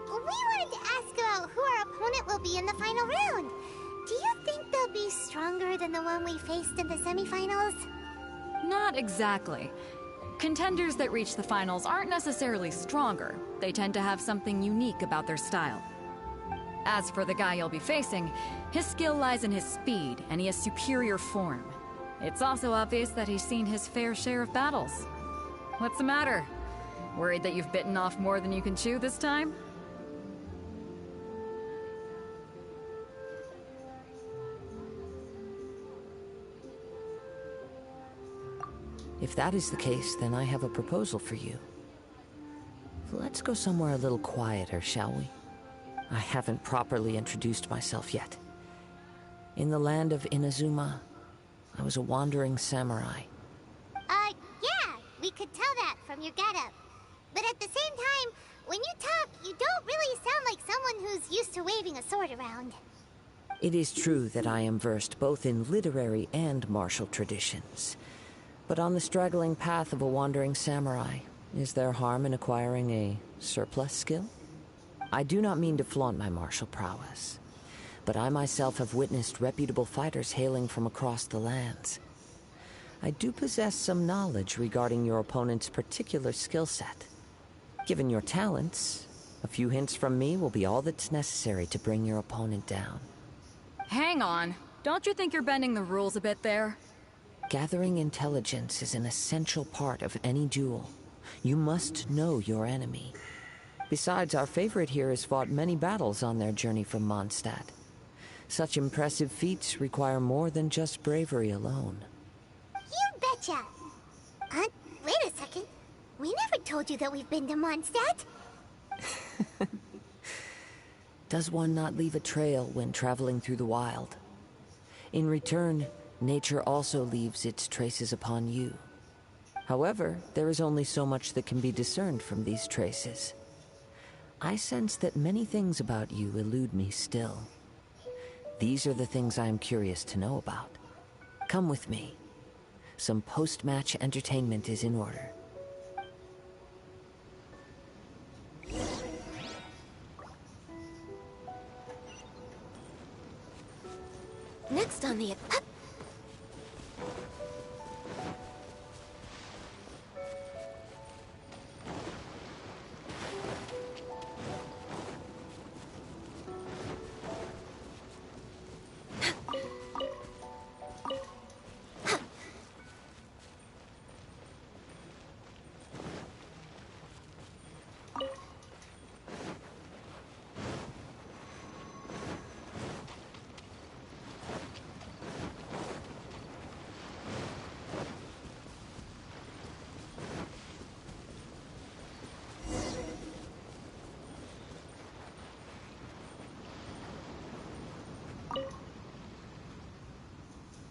We wanted to ask about who our opponent will be in the final round. Do you think they'll be stronger than the one we faced in the semifinals? Not exactly. Contenders that reach the finals aren't necessarily stronger. They tend to have something unique about their style. As for the guy you'll be facing, his skill lies in his speed, and he has superior form. It's also obvious that he's seen his fair share of battles. What's the matter? Worried that you've bitten off more than you can chew this time? If that is the case, then I have a proposal for you. Let's go somewhere a little quieter, shall we? I haven't properly introduced myself yet. In the land of Inazuma, I was a wandering samurai. Yeah, we could tell that from your getup. But at the same time, when you talk, you don't really sound like someone who's used to waving a sword around. It is true that I am versed both in literary and martial traditions. But on the straggling path of a wandering samurai, is there harm in acquiring a surplus skill? I do not mean to flaunt my martial prowess, but I myself have witnessed reputable fighters hailing from across the lands. I do possess some knowledge regarding your opponent's particular skill set. Given your talents, a few hints from me will be all that's necessary to bring your opponent down. Hang on. Don't you think you're bending the rules a bit there? Gathering intelligence is an essential part of any duel. You must know your enemy. Besides, our favorite here has fought many battles on their journey from Mondstadt. Such impressive feats require more than just bravery alone. You betcha! Wait a second. We never told you that we've been to Mondstadt. Does one not leave a trail when traveling through the wild? In return, nature also leaves its traces upon you. However, there is only so much that can be discerned from these traces. I sense that many things about you elude me still. These are the things I am curious to know about. Come with me. Some post-match entertainment is in order. Next on the...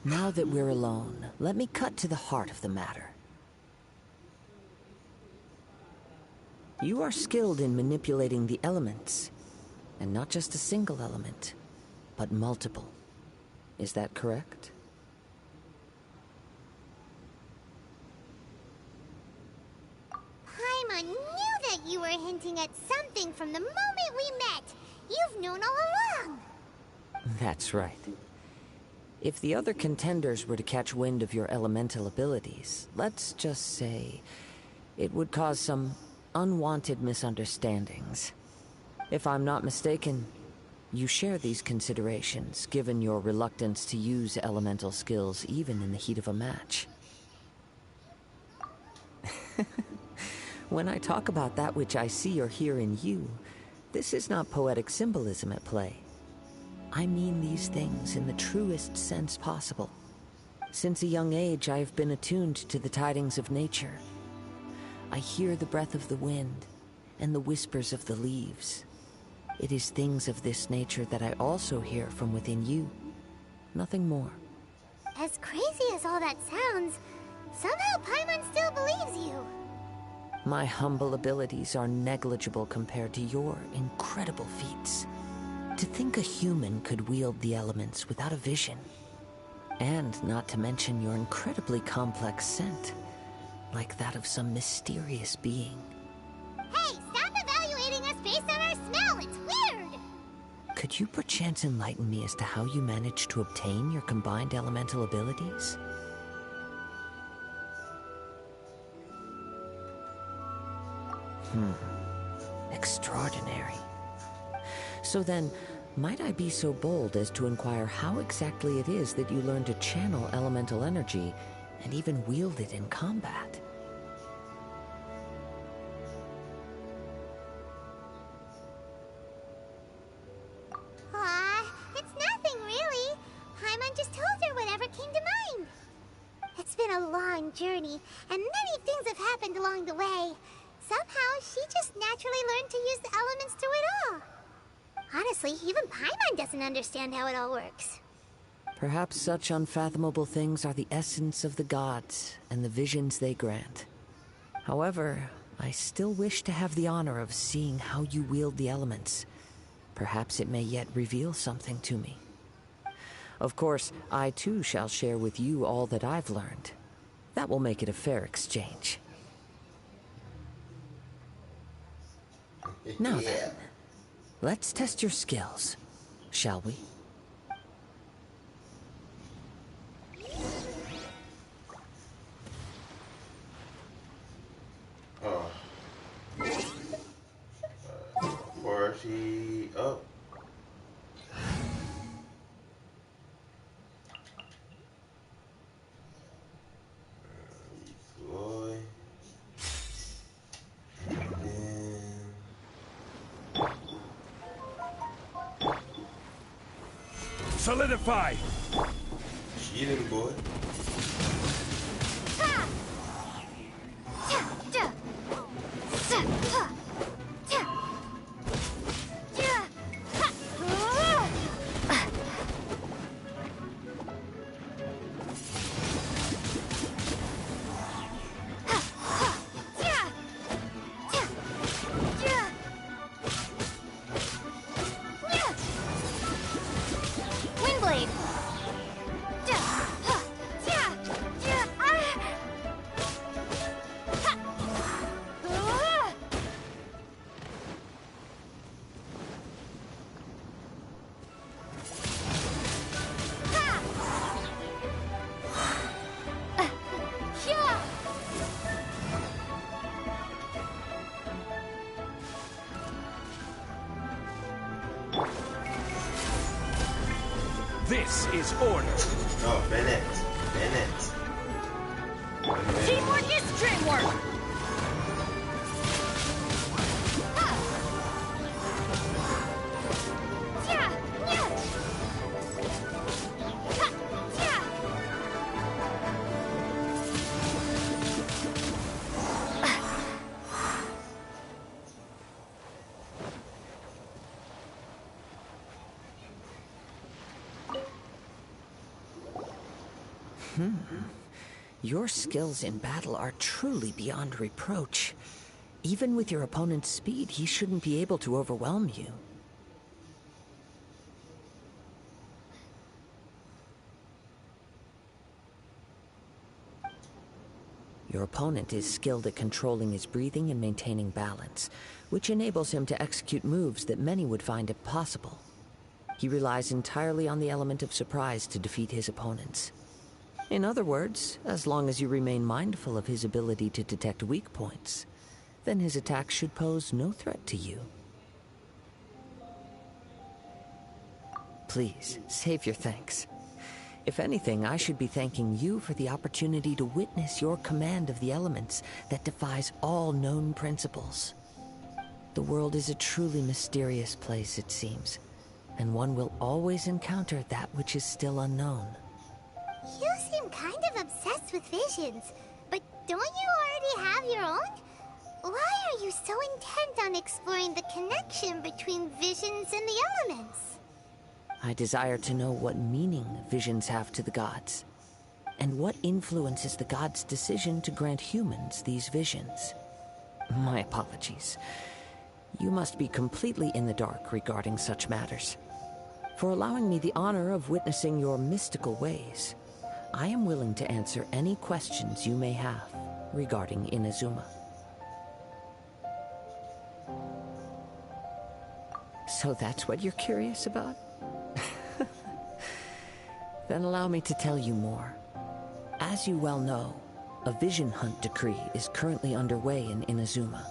Now that we're alone, let me cut to the heart of the matter. You are skilled in manipulating the elements, and not just a single element, but multiple. Is that correct? Paimon knew that you were hinting at something from the moment we met. You've known all along. That's right. If the other contenders were to catch wind of your elemental abilities, let's just say it would cause some unwanted misunderstandings. If I'm not mistaken, you share these considerations, given your reluctance to use elemental skills even in the heat of a match. When I talk about that which I see or hear in you, this is not poetic symbolism at play. I mean these things in the truest sense possible. Since a young age, I have been attuned to the tidings of nature. I hear the breath of the wind and the whispers of the leaves. It is things of this nature that I also hear from within you. Nothing more. As crazy as all that sounds, somehow Paimon still believes you. My humble abilities are negligible compared to your incredible feats. To think a human could wield the elements without a vision. And not to mention your incredibly complex scent, like that of some mysterious being. Hey, stop evaluating us based on our smell! It's weird! Could you perchance enlighten me as to how you managed to obtain your combined elemental abilities? Extraordinary. So then, might I be so bold as to inquire how exactly it is that you learn to channel elemental energy and even wield it in combat? Aw, it's nothing really. Paimon just told her whatever came to mind. It's been a long journey, and many things have happened along the way. Somehow, she just naturally learned to use the elements through it all. Honestly, even Paimon doesn't understand how it all works. Perhaps such unfathomable things are the essence of the gods and the visions they grant. However, I still wish to have the honor of seeing how you wield the elements. Perhaps it may yet reveal something to me. Of course, I too shall share with you all that I've learned. That will make it a fair exchange. Now then, let's test your skills, shall we? Oh. Before she up. Boy. Solidify! Cheating, boy. Windblade! This is order. Oh, Bennett. Bennett. Teamwork is dreamwork! Your skills in battle are truly beyond reproach. Even with your opponent's speed, he shouldn't be able to overwhelm you. Your opponent is skilled at controlling his breathing and maintaining balance, which enables him to execute moves that many would find impossible. He relies entirely on the element of surprise to defeat his opponents. In other words, as long as you remain mindful of his ability to detect weak points, then his attacks should pose no threat to you. Please, save your thanks. If anything, I should be thanking you for the opportunity to witness your command of the elements that defies all known principles. The world is a truly mysterious place, it seems, and one will always encounter that which is still unknown. You seem kind of obsessed with visions, but don't you already have your own? Why are you so intent on exploring the connection between visions and the elements? I desire to know what meaning visions have to the gods, and what influences the gods' decision to grant humans these visions. My apologies. You must be completely in the dark regarding such matters. For allowing me the honor of witnessing your mystical ways, I am willing to answer any questions you may have regarding Inazuma. So that's what you're curious about? Then allow me to tell you more. As you well know, a vision hunt decree is currently underway in Inazuma.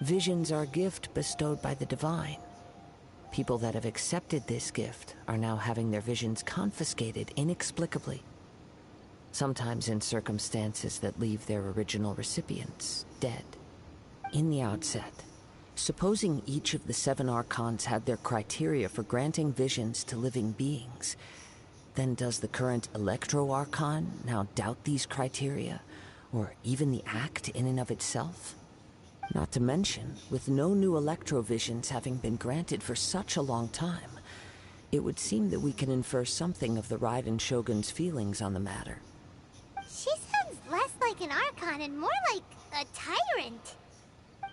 Visions are a gift bestowed by the divine. People that have accepted this gift are now having their visions confiscated inexplicably. Sometimes in circumstances that leave their original recipients dead. In the outset, supposing each of the 7 Archons had their criteria for granting visions to living beings, then does the current Electro Archon now doubt these criteria, or even the act in and of itself? Not to mention, with no new Electro visions having been granted for such a long time, it would seem that we can infer something of the Raiden Shogun's feelings on the matter. She sounds less like an Archon and more like a tyrant.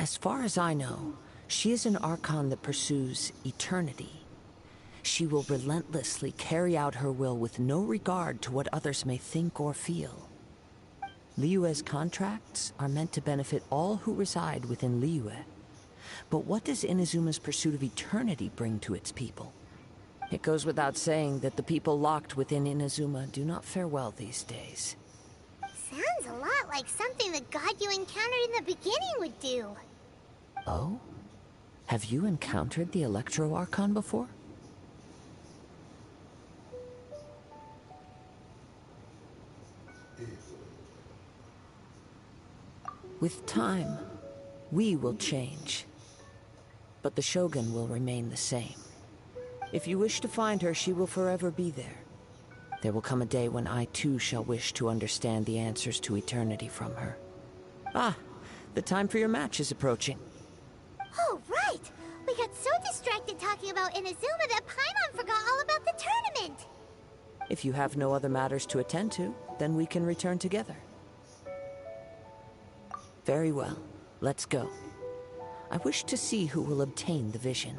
As far as I know, she is an Archon that pursues eternity. She will relentlessly carry out her will with no regard to what others may think or feel. Liyue's contracts are meant to benefit all who reside within Liyue. But what does Inazuma's pursuit of eternity bring to its people? It goes without saying that the people locked within Inazuma do not fare well these days. Sounds a lot like something the god you encountered in the beginning would do. Oh? Have you encountered the Electro Archon before? With time, we will change. But the Shogun will remain the same. If you wish to find her, she will forever be there. There will come a day when I too shall wish to understand the answers to eternity from her. Ah, the time for your match is approaching. Oh, right! We got so distracted talking about Inazuma that Paimon forgot all about the tournament! If you have no other matters to attend to, then we can return together. Very well. Let's go. I wish to see who will obtain the vision.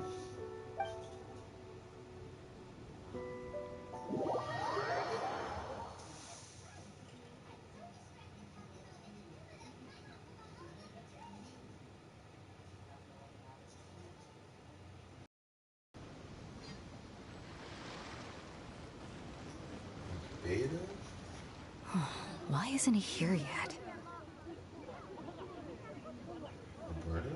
Beta? Why isn't he here yet? Roberta?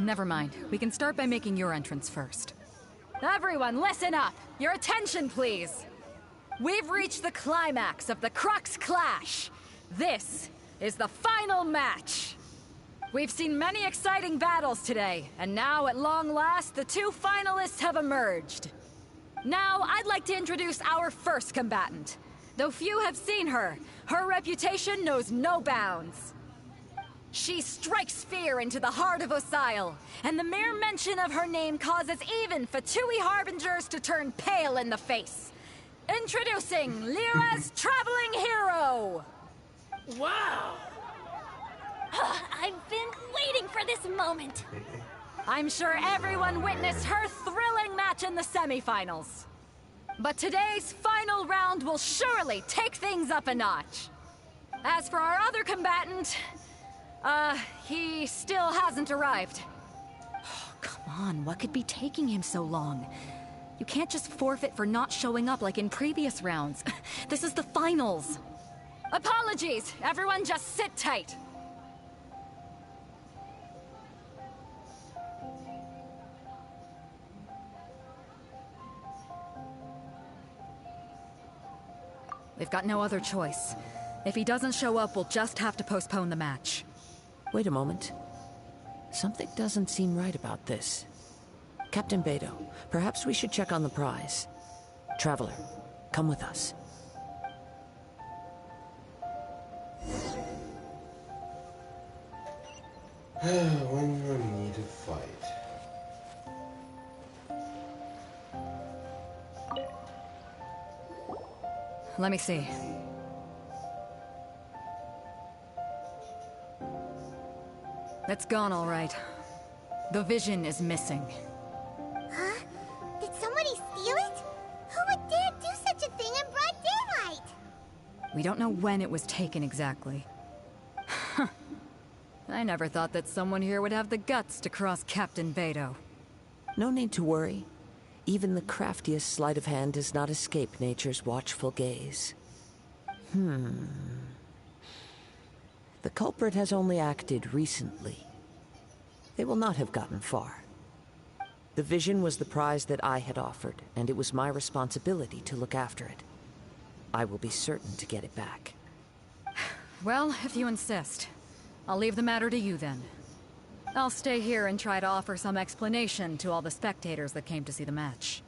Never mind. We can start by making your entrance first. Everyone, listen up! Your attention, please! We've reached the climax of the Crux Clash! This is the final match! We've seen many exciting battles today, and now, at long last, the 2 finalists have emerged. Now, I'd like to introduce our first combatant. Though few have seen her, her reputation knows no bounds. She strikes fear into the heart of Osile, and the mere mention of her name causes even Fatui Harbingers to turn pale in the face. Introducing Lyra's Traveling Hero! Wow! I've been waiting for this moment. I'm sure everyone witnessed her thrilling match in the semifinals. But today's final round will surely take things up a notch. As for our other combatant, he still hasn't arrived. Come on, what could be taking him so long? You can't just forfeit for not showing up like in previous rounds. This is the finals. Apologies, everyone just sit tight. We've got no other choice. If he doesn't show up, we'll just have to postpone the match. Wait a moment. Something doesn't seem right about this. Captain Beto, perhaps we should check on the prize. Traveler, come with us. When you need to fight. Let me see. It's gone, all right. The vision is missing. Huh? Did somebody steal it? Who would dare do such a thing in broad daylight? We don't know when it was taken exactly. I never thought that someone here would have the guts to cross Captain Beto. No need to worry. Even the craftiest sleight of hand does not escape nature's watchful gaze. The culprit has only acted recently. They will not have gotten far. The vision was the prize that I had offered, and it was my responsibility to look after it. I will be certain to get it back. Well, if you insist. I'll leave the matter to you then. I'll stay here and try to offer some explanation to all the spectators that came to see the match.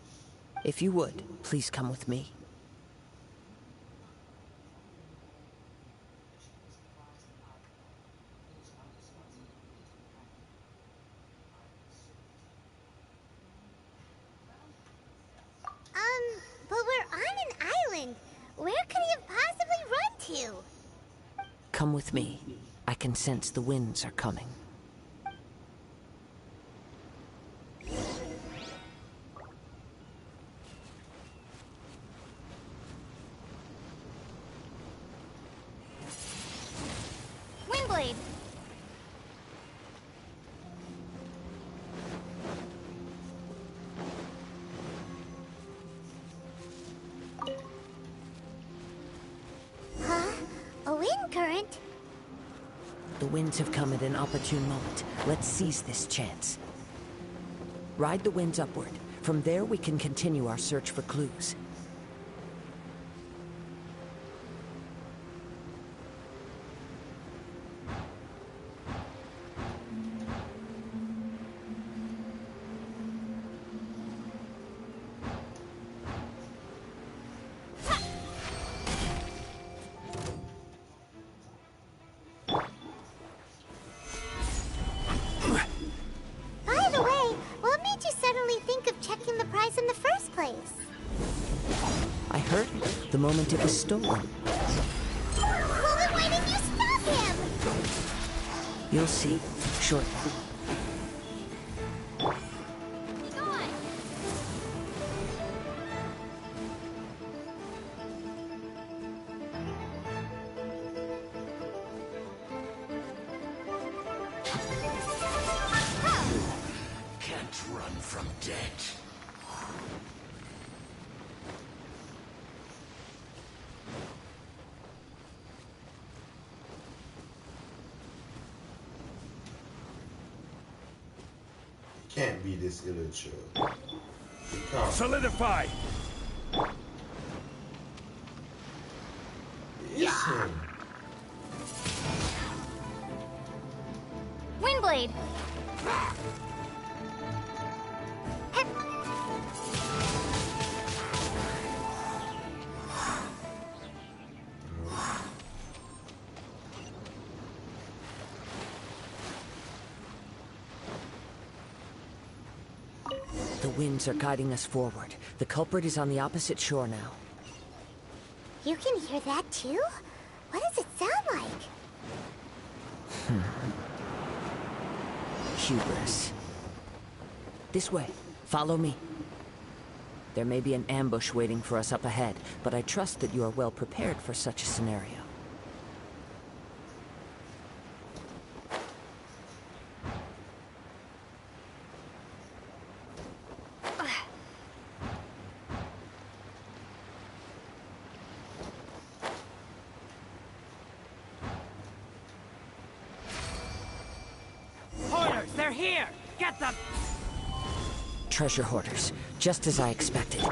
If you would, please come with me. But we're on an island. Where could he have possibly run to? Come with me. I can sense the winds are coming. Windblade! Huh? A wind current? The winds have come at an opportune moment. Let's seize this chance. Ride the winds upward. From there, we can continue our search for clues. By the way, what made you suddenly think of checking the prize in the first place? I heard it the moment it was stolen. Well, then why didn't you stop him? You'll see shortly. Can't run from death. Can't be this illusion. Become. Solidify! It's him. Windblade! The winds are guiding us forward. The culprit is on the opposite shore now. You can hear that too? What does it sound like? Hubris. This way. Follow me. There may be an ambush waiting for us up ahead, but I trust that you are well prepared for such a scenario. Hoarders, they're here! Get them! Treasure hoarders, just as I expected.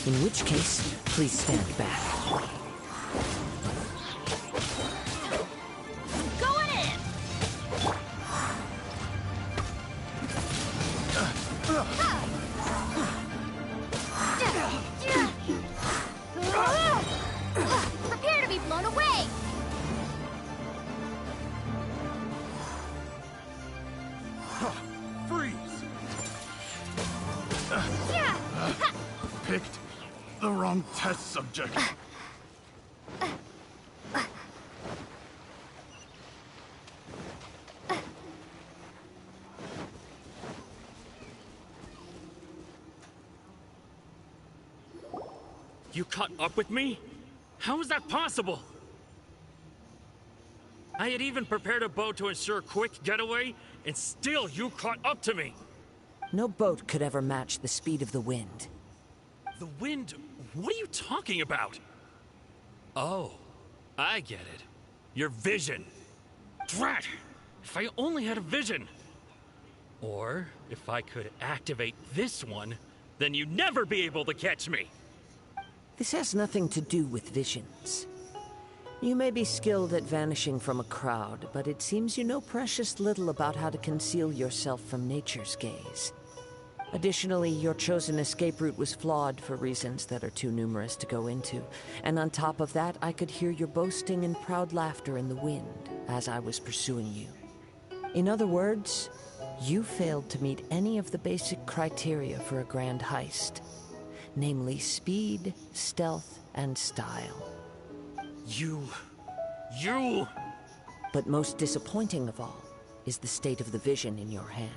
In which case, please stand back. Going in! Prepare to be blown away! Freeze! Picked the wrong test subject. You caught up with me? How is that possible? I had even prepared a boat to ensure a quick getaway, and still you caught up to me! No boat could ever match the speed of the wind. The wind? What are you talking about? Oh, I get it. Your vision. Drat! If I only had a vision! Or, if I could activate this one, then you'd never be able to catch me! This has nothing to do with visions. You may be skilled at vanishing from a crowd, but it seems you know precious little about how to conceal yourself from nature's gaze. Additionally, your chosen escape route was flawed for reasons that are too numerous to go into. And on top of that, I could hear your boasting and proud laughter in the wind as I was pursuing you. In other words, you failed to meet any of the basic criteria for a grand heist. Namely, speed, stealth, and style. You... But most disappointing of all is the state of the vision in your hand.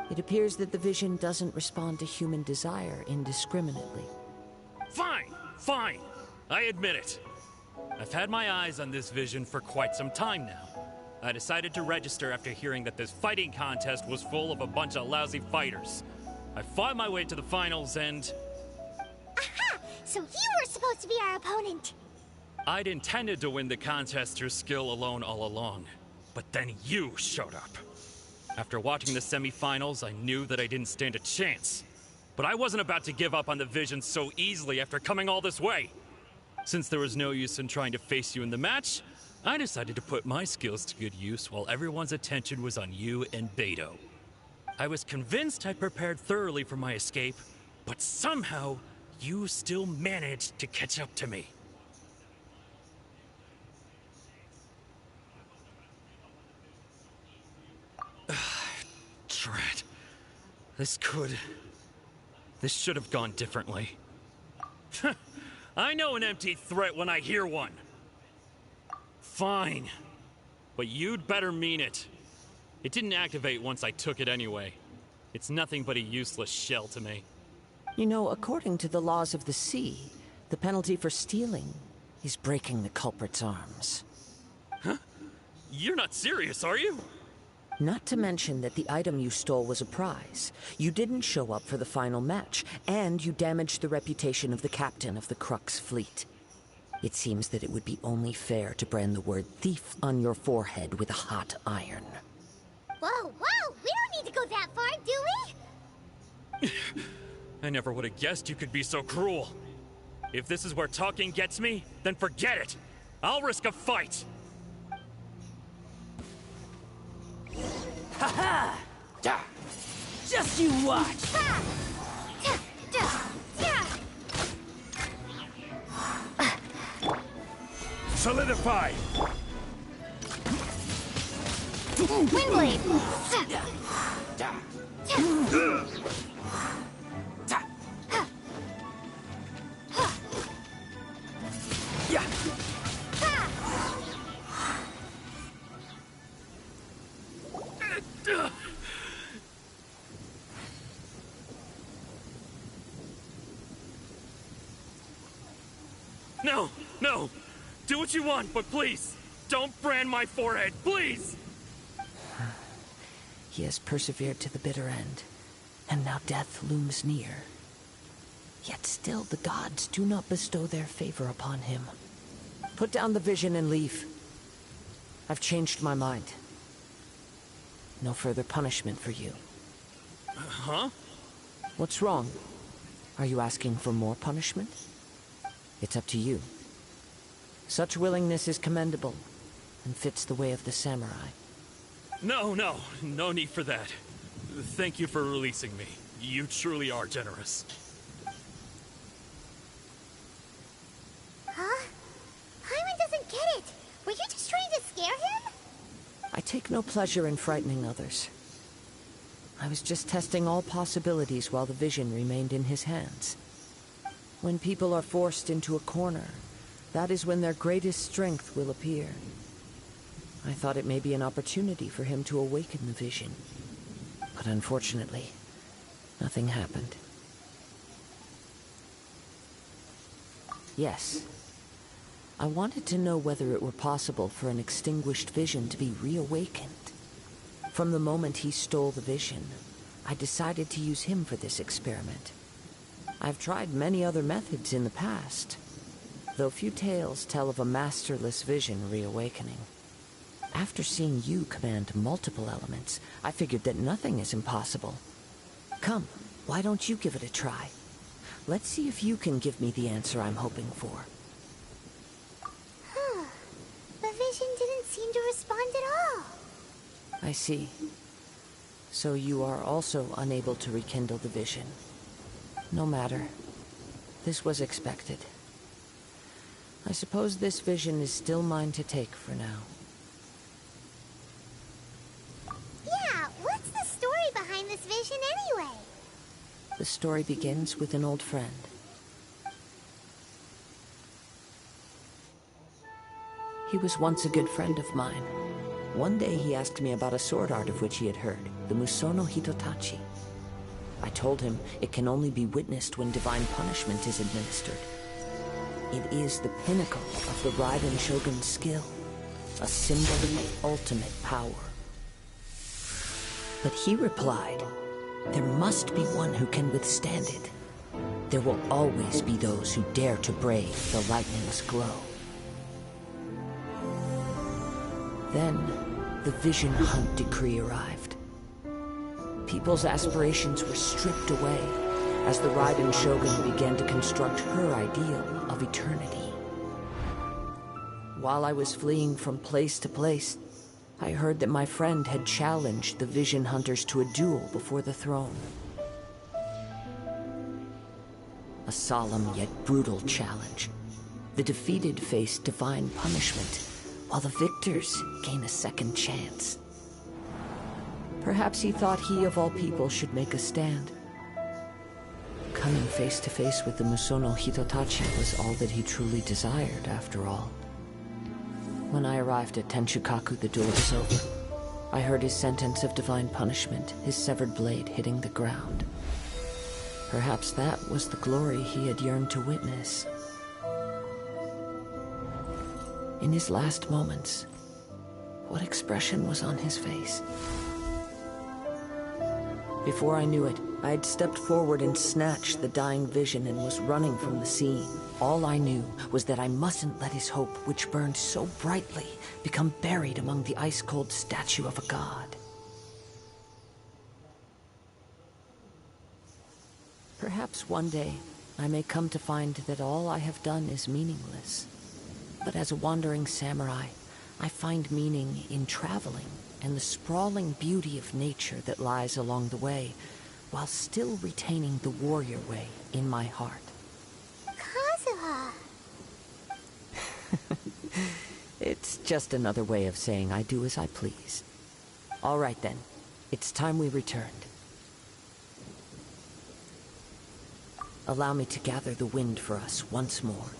It appears that the vision doesn't respond to human desire indiscriminately. Fine, fine. I admit it. I've had my eyes on this vision for quite some time now. I decided to register after hearing that this fighting contest was full of a bunch of lousy fighters. I fought my way to the finals and... Aha! So you were supposed to be our opponent! I'd intended to win the contest through skill alone all along. But then you showed up. After watching the semi-finals, I knew that I didn't stand a chance. But I wasn't about to give up on the vision so easily after coming all this way. Since there was no use in trying to face you in the match, I decided to put my skills to good use while everyone's attention was on you and Beto. I was convinced I prepared thoroughly for my escape, but somehow you still managed to catch up to me. Drat. This should have gone differently. I know an empty threat when I hear one. Fine. But you'd better mean it. It didn't activate once I took it anyway. It's nothing but a useless shell to me. You know, according to the laws of the sea, the penalty for stealing is breaking the culprit's arms. Huh? You're not serious, are you? Not to mention that the item you stole was a prize. You didn't show up for the final match, and you damaged the reputation of the captain of the Crux fleet. It seems that it would be only fair to brand the word thief on your forehead with a hot iron. Whoa, whoa! We don't need to go that far, do we? I never would have guessed you could be so cruel. If this is where talking gets me, then forget it. I'll risk a fight. Ha ha! Just you watch! Solidify! Windblade! No, no! Do what you want, but please, don't brand my forehead, please! He has persevered to the bitter end, and now death looms near. Yet still the gods do not bestow their favor upon him. Put down the vision and leave. I've changed my mind. No further punishment for you. Huh? What's wrong? Are you asking for more punishment? It's up to you. Such willingness is commendable, and fits the way of the samurai. No need for that. Thank you for releasing me. You truly are generous. Huh? Paimon doesn't get it! Were you just trying to scare him? I take no pleasure in frightening others. I was just testing all possibilities while the vision remained in his hands. When people are forced into a corner, that is when their greatest strength will appear. I thought it may be an opportunity for him to awaken the vision. But unfortunately, nothing happened. Yes. I wanted to know whether it were possible for an extinguished vision to be reawakened. From the moment he stole the vision, I decided to use him for this experiment. I've tried many other methods in the past, though few tales tell of a masterless vision reawakening. After seeing you command multiple elements, I figured that nothing is impossible. Come, why don't you give it a try? Let's see if you can give me the answer I'm hoping for. Huh. The vision didn't seem to respond at all. I see. So you are also unable to rekindle the vision. No matter. This was expected. I suppose this vision is still mine to take for now. Yeah, what's the story behind this vision anyway? The story begins with an old friend. He was once a good friend of mine. One day he asked me about a sword art of which he had heard, the Musono Hitotachi. I told him it can only be witnessed when divine punishment is administered. It is the pinnacle of the Raiden Shogun's skill, a symbol of ultimate power. But he replied, there must be one who can withstand it. There will always be those who dare to brave the lightning's glow. Then, the Vision Hunt decree arrived. People's aspirations were stripped away as the Raiden Shogun began to construct her ideal of eternity. While I was fleeing from place to place, I heard that my friend had challenged the Vision Hunters to a duel before the throne. A solemn yet brutal challenge. The defeated face divine punishment, while the victors gain a second chance. Perhaps he thought he of all people should make a stand. Coming face to face with the Musono Hitotachi was all that he truly desired, after all. When I arrived at Tenshukaku, the duel was over. I heard his sentence of divine punishment, his severed blade hitting the ground. Perhaps that was the glory he had yearned to witness. In his last moments, what expression was on his face? Before I knew it, I had stepped forward and snatched the dying vision and was running from the scene. All I knew was that I mustn't let his hope, which burned so brightly, become buried among the ice-cold statue of a god. Perhaps one day, I may come to find that all I have done is meaningless. But as a wandering samurai, I find meaning in traveling and the sprawling beauty of nature that lies along the way, while still retaining the warrior way in my heart. Kazuha! It's just another way of saying I do as I please. All right then, it's time we returned. Allow me to gather the wind for us once more.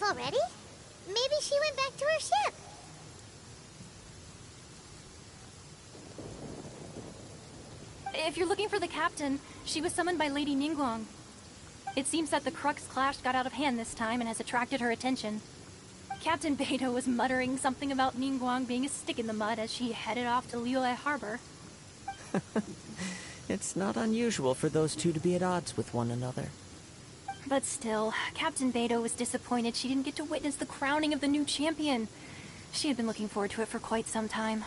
leave already? Maybe she went back to her ship. If you're looking for the captain, she was summoned by Lady Ningguang. It seems that the Crux clash got out of hand this time and has attracted her attention. Captain Beidou was muttering something about Ningguang being a stick in the mud as she headed off to Liyue Harbor. It's not unusual for those two to be at odds with one another. But still, Captain Beidou was disappointed she didn't get to witness the crowning of the new champion. She had been looking forward to it for quite some time.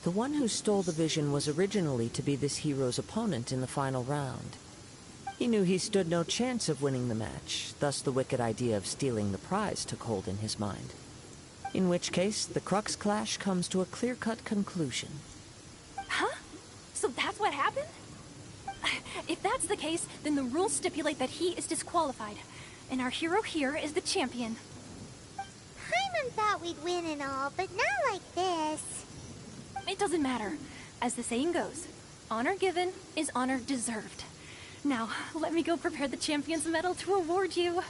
The one who stole the vision was originally to be this hero's opponent in the final round. He knew he stood no chance of winning the match, thus the wicked idea of stealing the prize took hold in his mind. In which case, the Crux clash comes to a clear-cut conclusion. Huh? So that's what happened? If that's the case, then the rules stipulate that he is disqualified, and our hero here is the champion. Paimon thought we'd win and all, but not like this. It doesn't matter. As the saying goes, honor given is honor deserved. Now, let me go prepare the champion's medal to award you.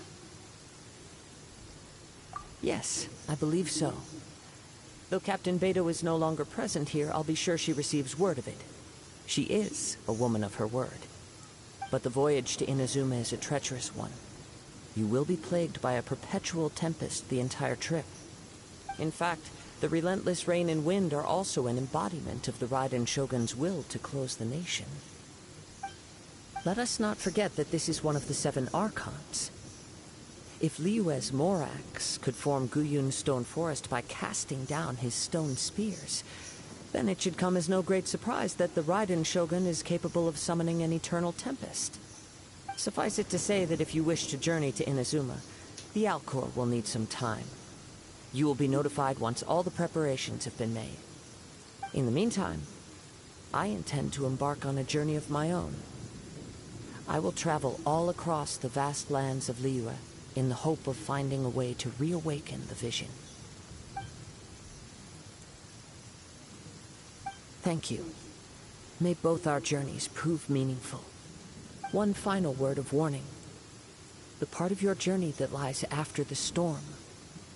Yes, I believe so. Though Captain Beidou is no longer present here, I'll be sure she receives word of it. She is a woman of her word. But the voyage to Inazuma is a treacherous one. You will be plagued by a perpetual tempest the entire trip. In fact, the relentless rain and wind are also an embodiment of the Raiden Shogun's will to close the nation. Let us not forget that this is one of the 7 Archons. If Liyue's Morax could form Guyun's stone forest by casting down his stone spears, then it should come as no great surprise that the Raiden Shogun is capable of summoning an eternal tempest. Suffice it to say that if you wish to journey to Inazuma, the Alcor will need some time. You will be notified once all the preparations have been made. In the meantime, I intend to embark on a journey of my own. I will travel all across the vast lands of Liyue in the hope of finding a way to reawaken the vision. Thank you. May both our journeys prove meaningful. One final word of warning. The part of your journey that lies after the storm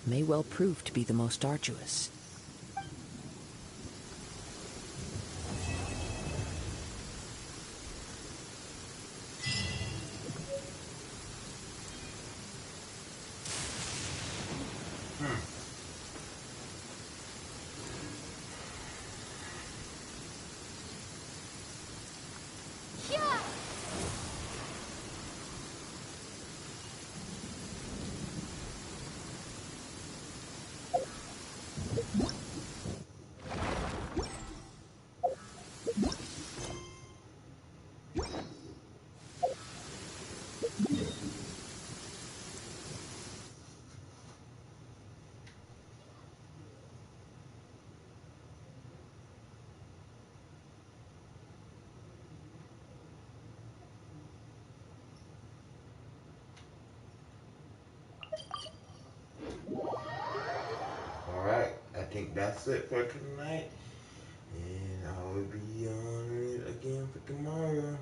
may well prove to be the most arduous. Alright, I think that's it for tonight. And I will be on it again for tomorrow.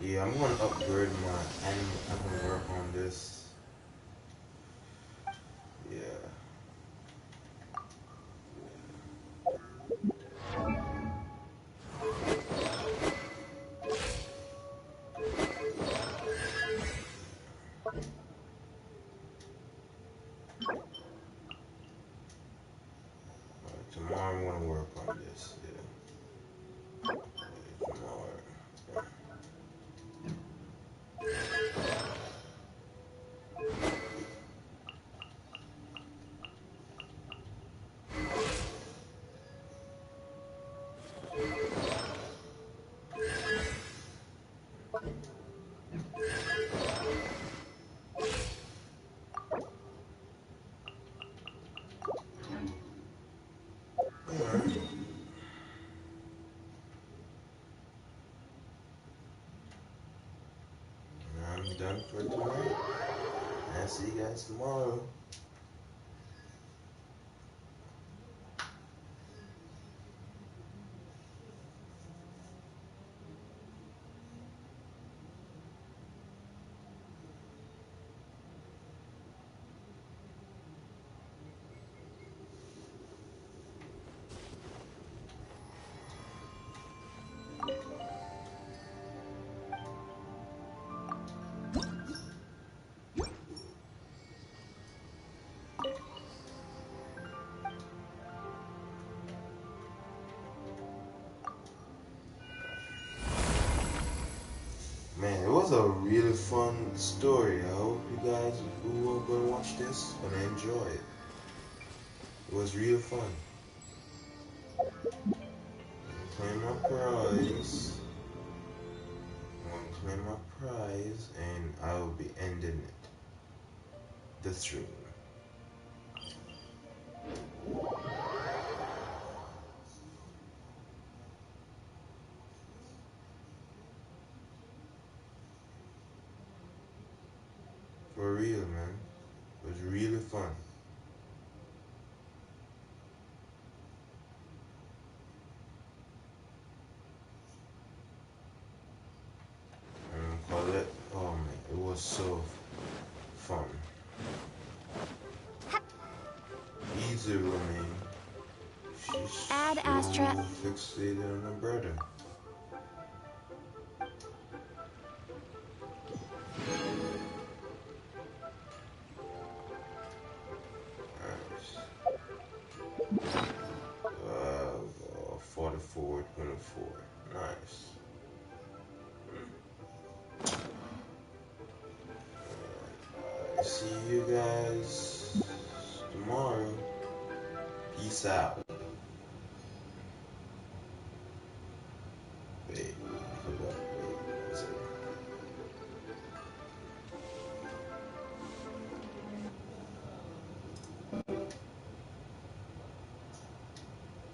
Yeah, I'm gonna upgrade my I'm gonna work on this. Yeah. Tomorrow I'm gonna work on this. Yeah. Tomorrow. I'm done for tonight. I'll see you guys tomorrow. was a really fun story. I hope you guys who are going to watch this are going to enjoy it. It was real fun. Claim my prize. I'm going to claim my prize and I will be ending it. The stream. For real, man. It was really fun. Colette, oh man, it was so fun. Easy running. She's Add so Astra. fixated on her brother. Nice. 44, 24. Nice. See you guys tomorrow. Peace out. Wait.